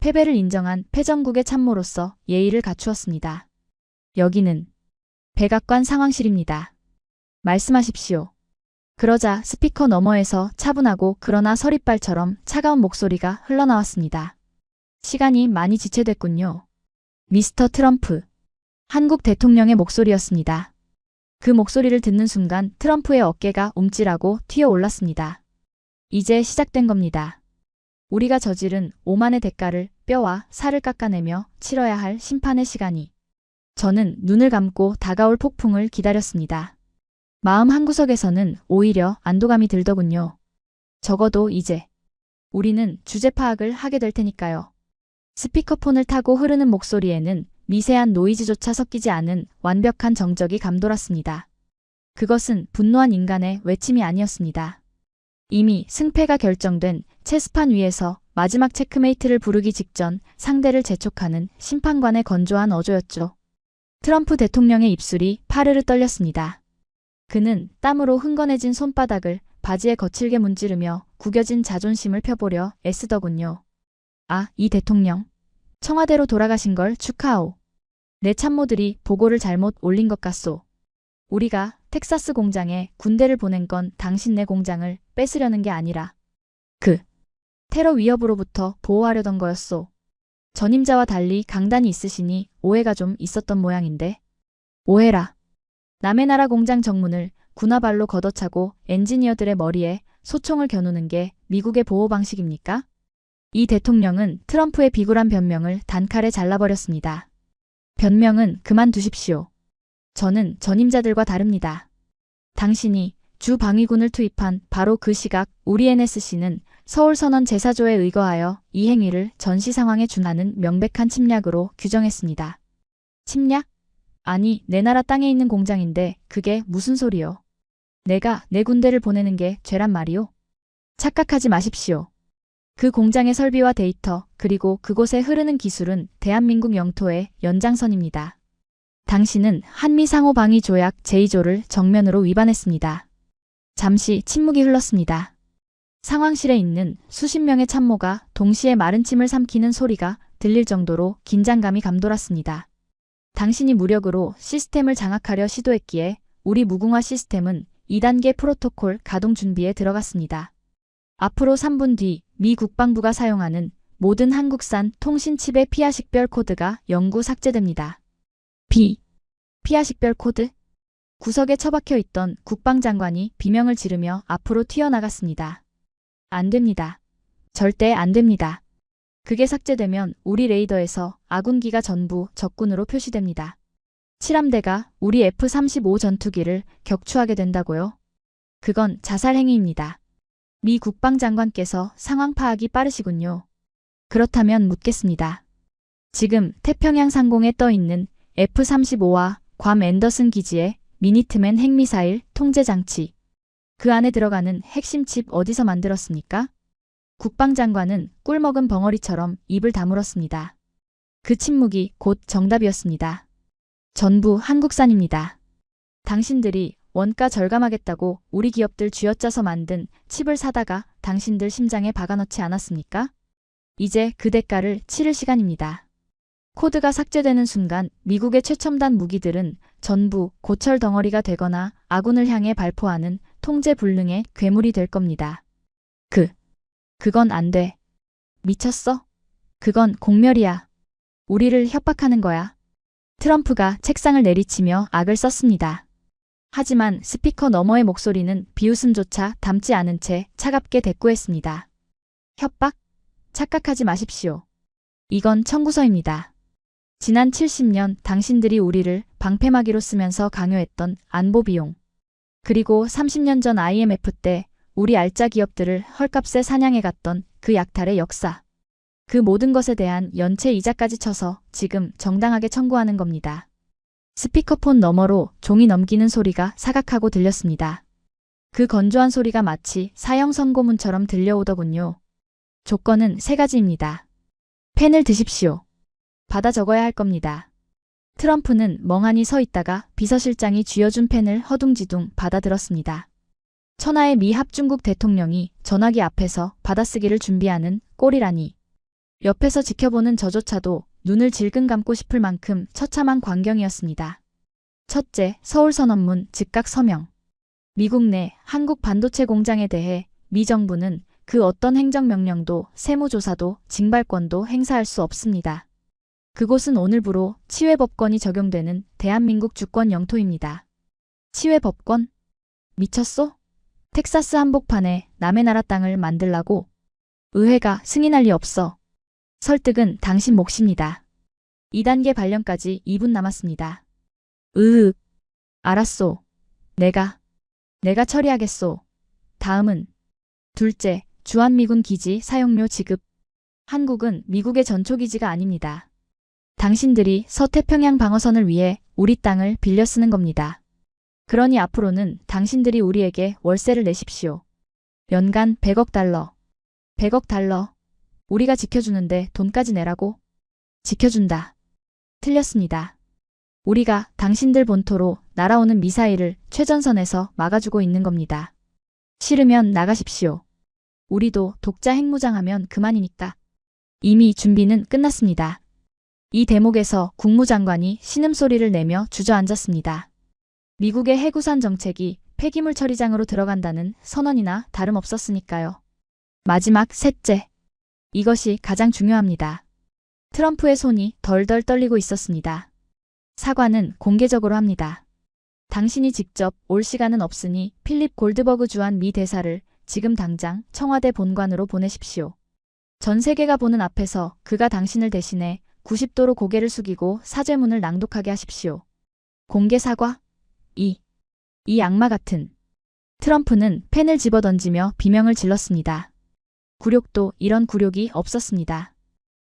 패배를 인정한 패전국의 참모로서 예의를 갖추었습니다. 여기는 백악관 상황실입니다. 말씀하십시오. 그러자 스피커 너머에서 차분하고 그러나 서리빨처럼 차가운 목소리가 흘러나왔습니다. 시간이 많이 지체됐군요. 미스터 트럼프. 한국 대통령의 목소리였습니다. 그 목소리를 듣는 순간 트럼프의 어깨가 움찔하고 튀어 올랐습니다. 이제 시작된 겁니다. 우리가 저지른 오만의 대가를 뼈와 살을 깎아내며 치러야 할 심판의 시간이. 저는 눈을 감고 다가올 폭풍을 기다렸습니다. 마음 한구석에서는 오히려 안도감이 들더군요. 적어도 이제 우리는 주제 파악을 하게 될 테니까요. 스피커폰을 타고 흐르는 목소리에는 미세한 노이즈조차 섞이지 않은 완벽한 정적이 감돌았습니다. 그것은 분노한 인간의 외침이 아니었습니다. 이미 승패가 결정된 체스판 위에서 마지막 체크메이트를 부르기 직전 상대를 재촉하는 심판관의 건조한 어조였죠. 트럼프 대통령의 입술이 파르르 떨렸습니다. 그는 땀으로 흥건해진 손바닥을 바지에 거칠게 문지르며 구겨진 자존심을 펴보려 애쓰더군요. 아, 이 대통령. 청와대로 돌아가신 걸 축하하오. 내 참모들이 보고를 잘못 올린 것 같소. 우리가 텍사스 공장에 군대를 보낸 건 당신네 공장을 뺏으려는 게 아니라 그 테러 위협으로부터 보호하려던 거였소. 전임자와 달리 강단이 있으시니 오해가 좀 있었던 모양인데. 오해라. 남의 나라 공장 정문을 군화발로 걷어차고 엔지니어들의 머리에 소총을 겨누는 게 미국의 보호 방식입니까? 이 대통령은 트럼프의 비굴한 변명을 단칼에 잘라버렸습니다. 변명은 그만두십시오. 저는 전임자들과 다릅니다. 당신이 주 방위군을 투입한 바로 그 시각 우리 NSC는 서울선언 제4조에 의거하여 이 행위를 전시 상황에 준하는 명백한 침략으로 규정했습니다. 침략? 아니, 내 나라 땅에 있는 공장인데 그게 무슨 소리요? 내가 내 군대를 보내는 게 죄란 말이오? 착각하지 마십시오. 그 공장의 설비와 데이터 그리고 그곳에 흐르는 기술은 대한민국 영토의 연장선입니다. 당신은 한미상호방위조약 제2조를 정면으로 위반했습니다. 잠시 침묵이 흘렀습니다. 상황실에 있는 수십 명의 참모가 동시에 마른 침을 삼키는 소리가 들릴 정도로 긴장감이 감돌았습니다. 당신이 무력으로 시스템을 장악하려 시도했기에 우리 무궁화 시스템은 2단계 프로토콜 가동 준비에 들어갔습니다. 앞으로 3분 뒤 미 국방부가 사용하는 모든 한국산 통신 칩의 피아 식별 코드가 영구 삭제됩니다. 피아 식별 코드? 구석에 처박혀 있던 국방장관이 비명을 지르며 앞으로 튀어나갔습니다. 안 됩니다. 절대 안 됩니다. 그게 삭제되면 우리 레이더에서 아군기가 전부 적군으로 표시됩니다. 7함대가 우리 F-35 전투기를 격추하게 된다고요? 그건 자살 행위입니다. 미 국방장관께서 상황 파악이 빠르시군요. 그렇다면 묻겠습니다. 지금 태평양 상공에 떠 있는 F-35와 괌 앤더슨 기지의 미니트맨 핵미사일 통제장치. 그 안에 들어가는 핵심 칩 어디서 만들었습니까? 국방장관은 꿀먹은 벙어리처럼 입을 다물었습니다. 그 침묵이 곧 정답이었습니다. 전부 한국산입니다. 당신들이 원가 절감하겠다고 우리 기업들 쥐어짜서 만든 칩을 사다가 당신들 심장에 박아넣지 않았습니까? 이제 그 대가를 치를 시간입니다. 코드가 삭제되는 순간 미국의 최첨단 무기들은 전부 고철 덩어리가 되거나 아군을 향해 발포하는 통제불능의 괴물이 될 겁니다. 그건 안 돼. 미쳤어? 그건 공멸이야. 우리를 협박하는 거야. 트럼프가 책상을 내리치며 악을 썼습니다. 하지만 스피커 너머의 목소리는 비웃음조차 담지 않은 채 차갑게 대꾸했습니다. 협박? 착각하지 마십시오. 이건 청구서입니다. 지난 70년 당신들이 우리를 방패막이로 쓰면서 강요했던 안보 비용. 그리고 30년 전 IMF 때 우리 알짜 기업들을 헐값에 사냥해갔던 그 약탈의 역사. 그 모든 것에 대한 연체 이자까지 쳐서 지금 정당하게 청구하는 겁니다. 스피커폰 너머로 종이 넘기는 소리가 사각하고 들렸습니다. 그 건조한 소리가 마치 사형 선고문처럼 들려오더군요. 조건은 3가지입니다. 펜을 드십시오. 받아 적어야 할 겁니다. 트럼프는 멍하니 서 있다가 비서실장이 쥐어준 펜을 허둥지둥 받아들었습니다. 천하의 미 합중국 대통령이 전화기 앞에서 받아쓰기를 준비하는 꼴이라니. 옆에서 지켜보는 저조차도 눈을 질끈 감고 싶을 만큼 처참한 광경이었습니다. 첫째, 서울선언문 즉각 서명. 미국 내 한국 반도체 공장에 대해 미 정부는 그 어떤 행정명령도 세무조사도 징발권도 행사할 수 없습니다. 그곳은 오늘부로 치외법권이 적용되는 대한민국 주권 영토입니다. 치외법권? 미쳤소? 텍사스 한복판에 남의 나라 땅을 만들라고? 의회가 승인할 리 없어. 설득은 당신 몫입니다. 2단계 발령까지 2분 남았습니다. 알았소. 내가 처리하겠소. 다음은 둘째, 주한미군 기지 사용료 지급. 한국은 미국의 전초기지가 아닙니다. 당신들이 서태평양 방어선을 위해 우리 땅을 빌려 쓰는 겁니다. 그러니 앞으로는 당신들이 우리에게 월세를 내십시오. 연간 100억 달러. 100억 달러. 우리가 지켜주는데 돈까지 내라고? 지켜준다. 틀렸습니다. 우리가 당신들 본토로 날아오는 미사일을 최전선에서 막아주고 있는 겁니다. 싫으면 나가십시오. 우리도 독자 핵무장하면 그만이니까. 이미 준비는 끝났습니다. 이 대목에서 국무장관이 신음소리를 내며 주저앉았습니다. 미국의 해구산 정책이 폐기물 처리장으로 들어간다는 선언이나 다름없었으니까요. 마지막 셋째. 이것이 가장 중요합니다. 트럼프의 손이 덜덜 떨리고 있었습니다. 사과는 공개적으로 합니다. 당신이 직접 올 시간은 없으니 필립 골드버그 주한 미 대사를 지금 당장 청와대 본관으로 보내십시오. 전 세계가 보는 앞에서 그가 당신을 대신해 90도로 고개를 숙이고 사죄문을 낭독하게 하십시오. 공개 사과? 이 악마 같은. 트럼프는 펜을 집어던지며 비명을 질렀습니다. 굴욕도 이런 굴욕이 없었습니다.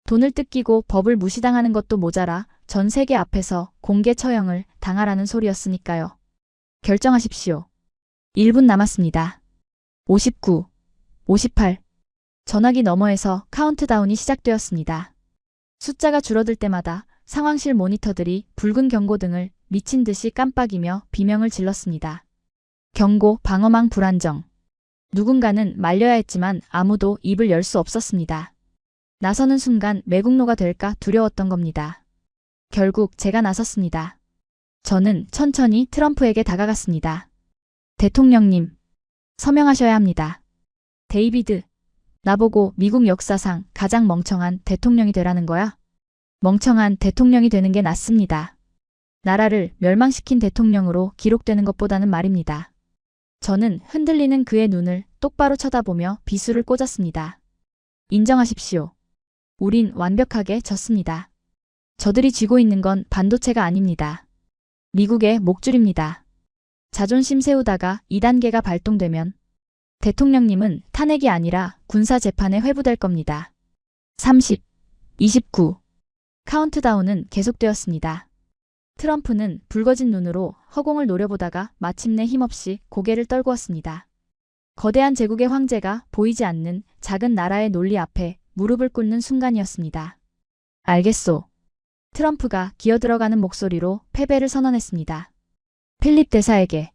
돈을 뜯기고 법을 무시당하는 것도 모자라 전 세계 앞에서 공개 처형을 당하라는 소리였으니까요. 결정하십시오. 1분 남았습니다. 59, 58. 전화기 너머에서 카운트다운이 시작되었습니다. 숫자가 줄어들 때마다 상황실 모니터들이 붉은 경고등을 미친 듯이 깜빡이며 비명을 질렀습니다. 경고, 방어망 불안정. 누군가는 말려야 했지만 아무도 입을 열 수 없었습니다. 나서는 순간 매국노가 될까 두려웠던 겁니다. 결국 제가 나섰습니다. 저는 천천히 트럼프에게 다가갔습니다. 대통령님, 서명하셔야 합니다. 데이비드, 나보고 미국 역사상 가장 멍청한 대통령이 되라는 거야? 멍청한 대통령이 되는 게 낫습니다. 나라를 멸망시킨 대통령으로 기록되는 것보다는 말입니다. 저는 흔들리는 그의 눈을 똑바로 쳐다보며 비수를 꽂았습니다. 인정하십시오. 우린 완벽하게 졌습니다. 저들이 쥐고 있는 건 반도체가 아닙니다. 미국의 목줄입니다. 자존심 세우다가 2단계가 발동되면 대통령님은 탄핵이 아니라 군사재판에 회부될 겁니다. 30, 29. 카운트다운은 계속되었습니다. 트럼프는 붉어진 눈으로 허공을 노려보다가 마침내 힘없이 고개를 떨구었습니다. 거대한 제국의 황제가 보이지 않는 작은 나라의 논리 앞에 무릎을 꿇는 순간이었습니다. 알겠소. 트럼프가 기어들어가는 목소리로 패배를 선언했습니다. 필립 대사에게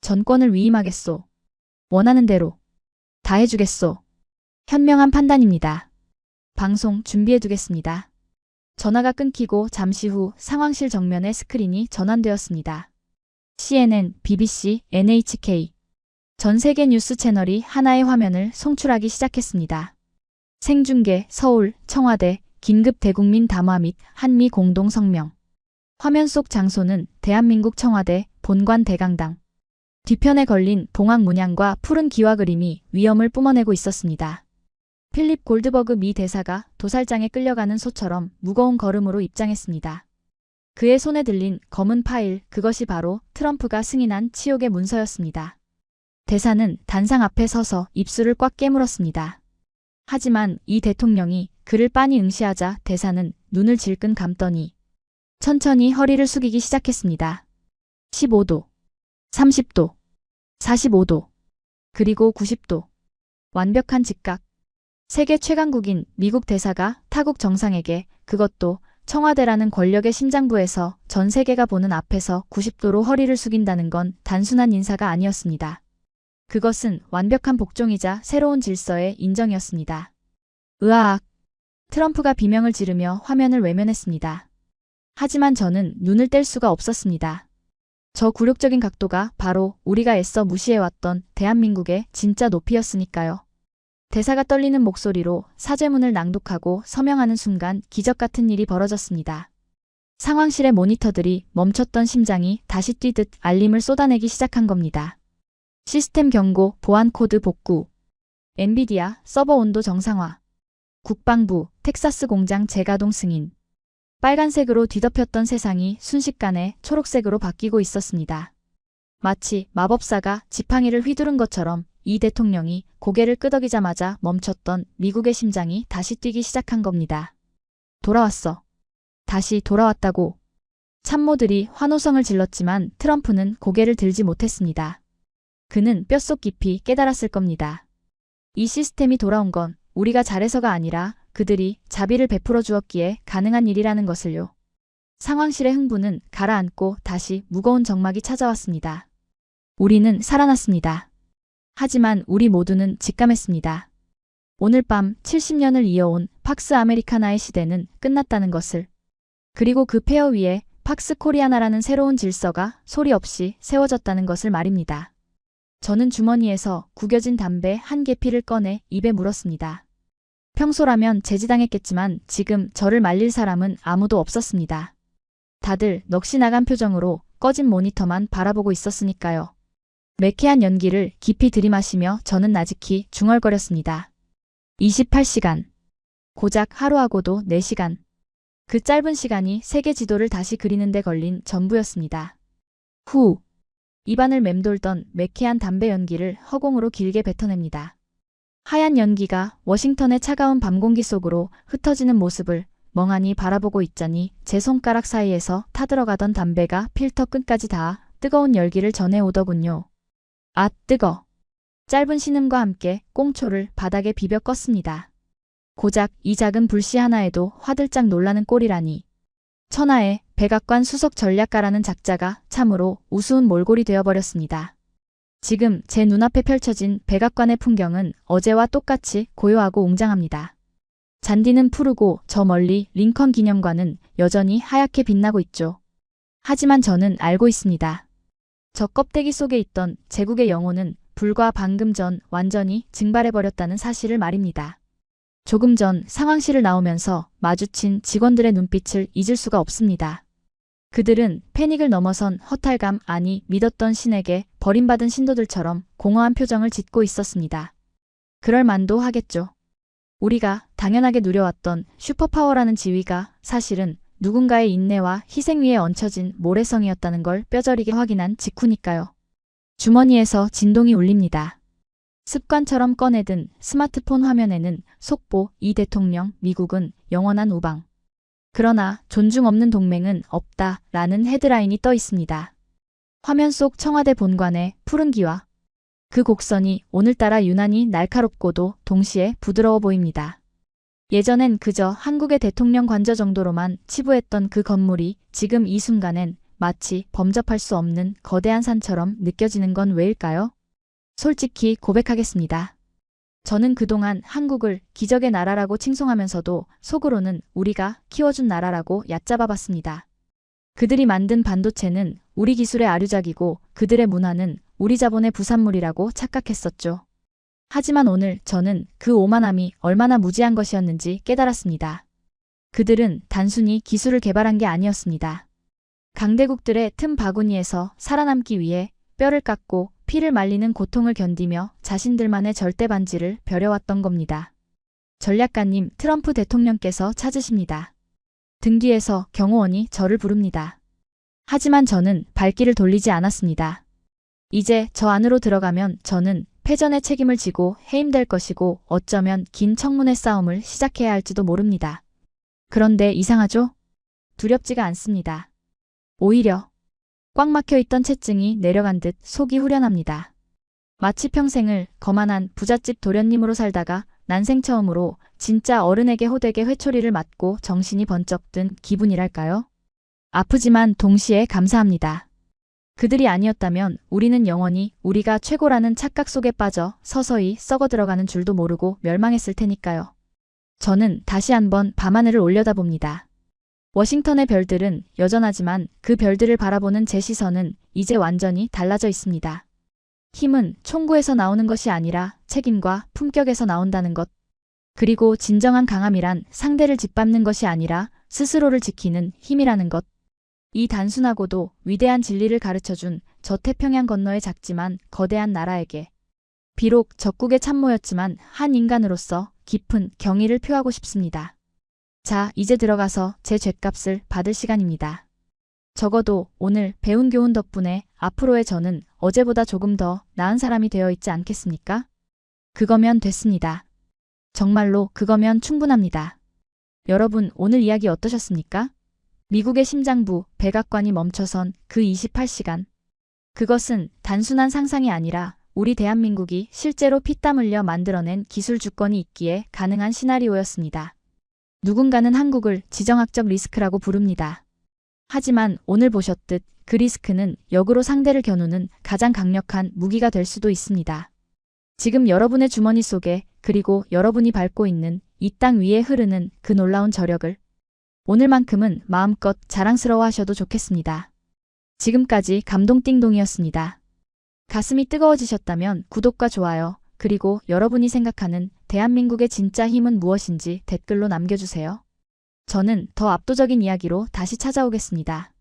전권을 위임하겠소. 원하는 대로 다 해주겠소. 현명한 판단입니다. 방송 준비해두겠습니다. 전화가 끊기고 잠시 후 상황실 정면에 스크린이 전환되었습니다. CNN, BBC, NHK. 전 세계 뉴스 채널이 하나의 화면을 송출하기 시작했습니다. 생중계, 서울, 청와대, 긴급 대국민 담화 및 한미 공동 성명. 화면 속 장소는 대한민국 청와대 본관 대강당. 뒤편에 걸린 봉황 문양과 푸른 기와 그림이 위엄을 뿜어내고 있었습니다. 필립 골드버그 미 대사가 도살장에 끌려가는 소처럼 무거운 걸음으로 입장했습니다. 그의 손에 들린 검은 파일, 그것이 바로 트럼프가 승인한 치욕의 문서였습니다. 대사는 단상 앞에 서서 입술을 꽉 깨물었습니다. 하지만 이 대통령이 그를 빤히 응시하자 대사는 눈을 질끈 감더니 천천히 허리를 숙이기 시작했습니다. 15도, 30도, 45도, 그리고 90도. 완벽한 직각. 세계 최강국인 미국 대사가 타국 정상에게, 그것도 청와대라는 권력의 심장부에서 전 세계가 보는 앞에서 90도로 허리를 숙인다는 건 단순한 인사가 아니었습니다. 그것은 완벽한 복종이자 새로운 질서의 인정이었습니다. 으아악! 트럼프가 비명을 지르며 화면을 외면했습니다. 하지만 저는 눈을 뗄 수가 없었습니다. 저 굴욕적인 각도가 바로 우리가 애써 무시해왔던 대한민국의 진짜 높이였으니까요. 대사가 떨리는 목소리로 사죄문을 낭독하고 서명하는 순간 기적 같은 일이 벌어졌습니다. 상황실의 모니터들이 멈췄던 심장이 다시 뛰듯 알림을 쏟아내기 시작한 겁니다. 시스템 경고, 보안 코드 복구, 엔비디아 서버 온도 정상화, 국방부 텍사스 공장 재가동 승인. 빨간색으로 뒤덮였던 세상이 순식간에 초록색으로 바뀌고 있었습니다. 마치 마법사가 지팡이를 휘두른 것처럼 이 대통령이 고개를 끄덕이자마자 멈췄던 미국의 심장이 다시 뛰기 시작한 겁니다. 돌아왔어. 다시 돌아왔다고. 참모들이 환호성을 질렀지만 트럼프는 고개를 들지 못했습니다. 그는 뼛속 깊이 깨달았을 겁니다. 이 시스템이 돌아온 건 우리가 잘해서가 아니라 그들이 자비를 베풀어 주었기에 가능한 일이라는 것을요. 상황실의 흥분은 가라앉고 다시 무거운 정막이 찾아왔습니다. 우리는 살아났습니다. 하지만 우리 모두는 직감했습니다. 오늘 밤 70년을 이어온 팍스 아메리카나의 시대는 끝났다는 것을. 그리고 그 폐허 위에 팍스 코리아나라는 새로운 질서가 소리 없이 세워졌다는 것을 말입니다. 저는 주머니에서 구겨진 담배 한 개피를 꺼내 입에 물었습니다. 평소라면 제지당했겠지만 지금 저를 말릴 사람은 아무도 없었습니다. 다들 넋이 나간 표정으로 꺼진 모니터만 바라보고 있었으니까요. 매캐한 연기를 깊이 들이마시며 저는 나직히 중얼거렸습니다. 28시간. 고작 하루하고도 4시간. 그 짧은 시간이 세계 지도를 다시 그리는 데 걸린 전부였습니다. 후. 입안을 맴돌던 매캐한 담배 연기를 허공으로 길게 뱉어냅니다. 하얀 연기가 워싱턴의 차가운 밤 공기 속으로 흩어지는 모습을 멍하니 바라보고 있자니 제 손가락 사이에서 타들어가던 담배가 필터 끝까지 닿아 뜨거운 열기를 전해오더군요. 아, 뜨거. 짧은 신음과 함께 꽁초를 바닥에 비벼 껐습니다. 고작 이 작은 불씨 하나에도 화들짝 놀라는 꼴이라니. 천하의 백악관 수석 전략가라는 작자가 참으로 우스운 몰골이 되어버렸습니다. 지금 제 눈앞에 펼쳐진 백악관의 풍경은 어제와 똑같이 고요하고 웅장합니다. 잔디는 푸르고 저 멀리 링컨 기념관은 여전히 하얗게 빛나고 있죠. 하지만 저는 알고 있습니다. 저 껍데기 속에 있던 제국의 영혼은 불과 방금 전 완전히 증발해버렸다는 사실을 말입니다. 조금 전 상황실을 나오면서 마주친 직원들의 눈빛을 잊을 수가 없습니다. 그들은 패닉을 넘어선 허탈감, 아니 믿었던 신에게 버림받은 신도들처럼 공허한 표정을 짓고 있었습니다. 그럴 만도 하겠죠. 우리가 당연하게 누려왔던 슈퍼파워라는 지위가 사실은 누군가의 인내와 희생 위에 얹혀진 모래성이었다는 걸 뼈저리게 확인한 직후니까요. 주머니에서 진동이 울립니다. 습관처럼 꺼내든 스마트폰 화면에는 속보, 이 대통령, 미국은 영원한 우방. 그러나 존중 없는 동맹은 없다 라는 헤드라인이 떠 있습니다. 화면 속 청와대 본관의 푸른 기와 그 곡선이 오늘따라 유난히 날카롭고도 동시에 부드러워 보입니다. 예전엔 그저 한국의 대통령 관저 정도로만 치부했던 그 건물이 지금 이 순간엔 마치 범접할 수 없는 거대한 산처럼 느껴지는 건 왜일까요? 솔직히 고백하겠습니다. 저는 그동안 한국을 기적의 나라라고 칭송하면서도 속으로는 우리가 키워준 나라라고 얕잡아봤습니다. 그들이 만든 반도체는 우리 기술의 아류작이고 그들의 문화는 우리 자본의 부산물이라고 착각했었죠. 하지만 오늘 저는 그 오만함이 얼마나 무지한 것이었는지 깨달았습니다. 그들은 단순히 기술을 개발한 게 아니었습니다. 강대국들의 틈 바구니에서 살아남기 위해 뼈를 깎고 피를 말리는 고통을 견디며 자신들만의 절대 반지를 벼려왔던 겁니다. 전략가님, 트럼프 대통령께서 찾으십니다. 등 뒤에서 경호원이 저를 부릅니다. 하지만 저는 발길을 돌리지 않았습니다. 이제 저 안으로 들어가면 저는 패전의 책임을 지고 해임될 것이고 어쩌면 긴 청문회 싸움을 시작해야 할지도 모릅니다. 그런데 이상하죠? 두렵지가 않습니다. 오히려 꽉 막혀있던 채증이 내려간 듯 속이 후련합니다. 마치 평생을 거만한 부잣집 도련님으로 살다가 난생 처음으로 진짜 어른에게 호되게 회초리를 맞고 정신이 번쩍 든 기분이랄까요? 아프지만 동시에 감사합니다. 그들이 아니었다면 우리는 영원히 우리가 최고라는 착각 속에 빠져 서서히 썩어 들어가는 줄도 모르고 멸망했을 테니까요. 저는 다시 한번 밤하늘을 올려다봅니다. 워싱턴의 별들은 여전하지만 그 별들을 바라보는 제 시선은 이제 완전히 달라져 있습니다. 힘은 총구에서 나오는 것이 아니라 책임과 품격에서 나온다는 것. 그리고 진정한 강함이란 상대를 짓밟는 것이 아니라 스스로를 지키는 힘이라는 것. 이 단순하고도 위대한 진리를 가르쳐준 저 태평양 건너의 작지만 거대한 나라에게 비록 적국의 참모였지만 한 인간으로서 깊은 경의를 표하고 싶습니다. 자, 이제 들어가서 제 죗값을 받을 시간입니다. 적어도 오늘 배운 교훈 덕분에 앞으로의 저는 어제보다 조금 더 나은 사람이 되어 있지 않겠습니까? 그거면 됐습니다. 정말로 그거면 충분합니다. 여러분, 오늘 이야기 어떠셨습니까? 미국의 심장부, 백악관이 멈춰선 그 28시간. 그것은 단순한 상상이 아니라 우리 대한민국이 실제로 피땀 흘려 만들어낸 기술 주권이 있기에 가능한 시나리오였습니다. 누군가는 한국을 지정학적 리스크라고 부릅니다. 하지만 오늘 보셨듯 그 리스크는 역으로 상대를 겨누는 가장 강력한 무기가 될 수도 있습니다. 지금 여러분의 주머니 속에 그리고 여러분이 밟고 있는 이 땅 위에 흐르는 그 놀라운 저력을 오늘만큼은 마음껏 자랑스러워 하셔도 좋겠습니다. 지금까지 감동띵동이었습니다. 가슴이 뜨거워지셨다면 구독과 좋아요, 그리고 여러분이 생각하는 대한민국의 진짜 힘은 무엇인지 댓글로 남겨주세요. 저는 더 압도적인 이야기로 다시 찾아오겠습니다.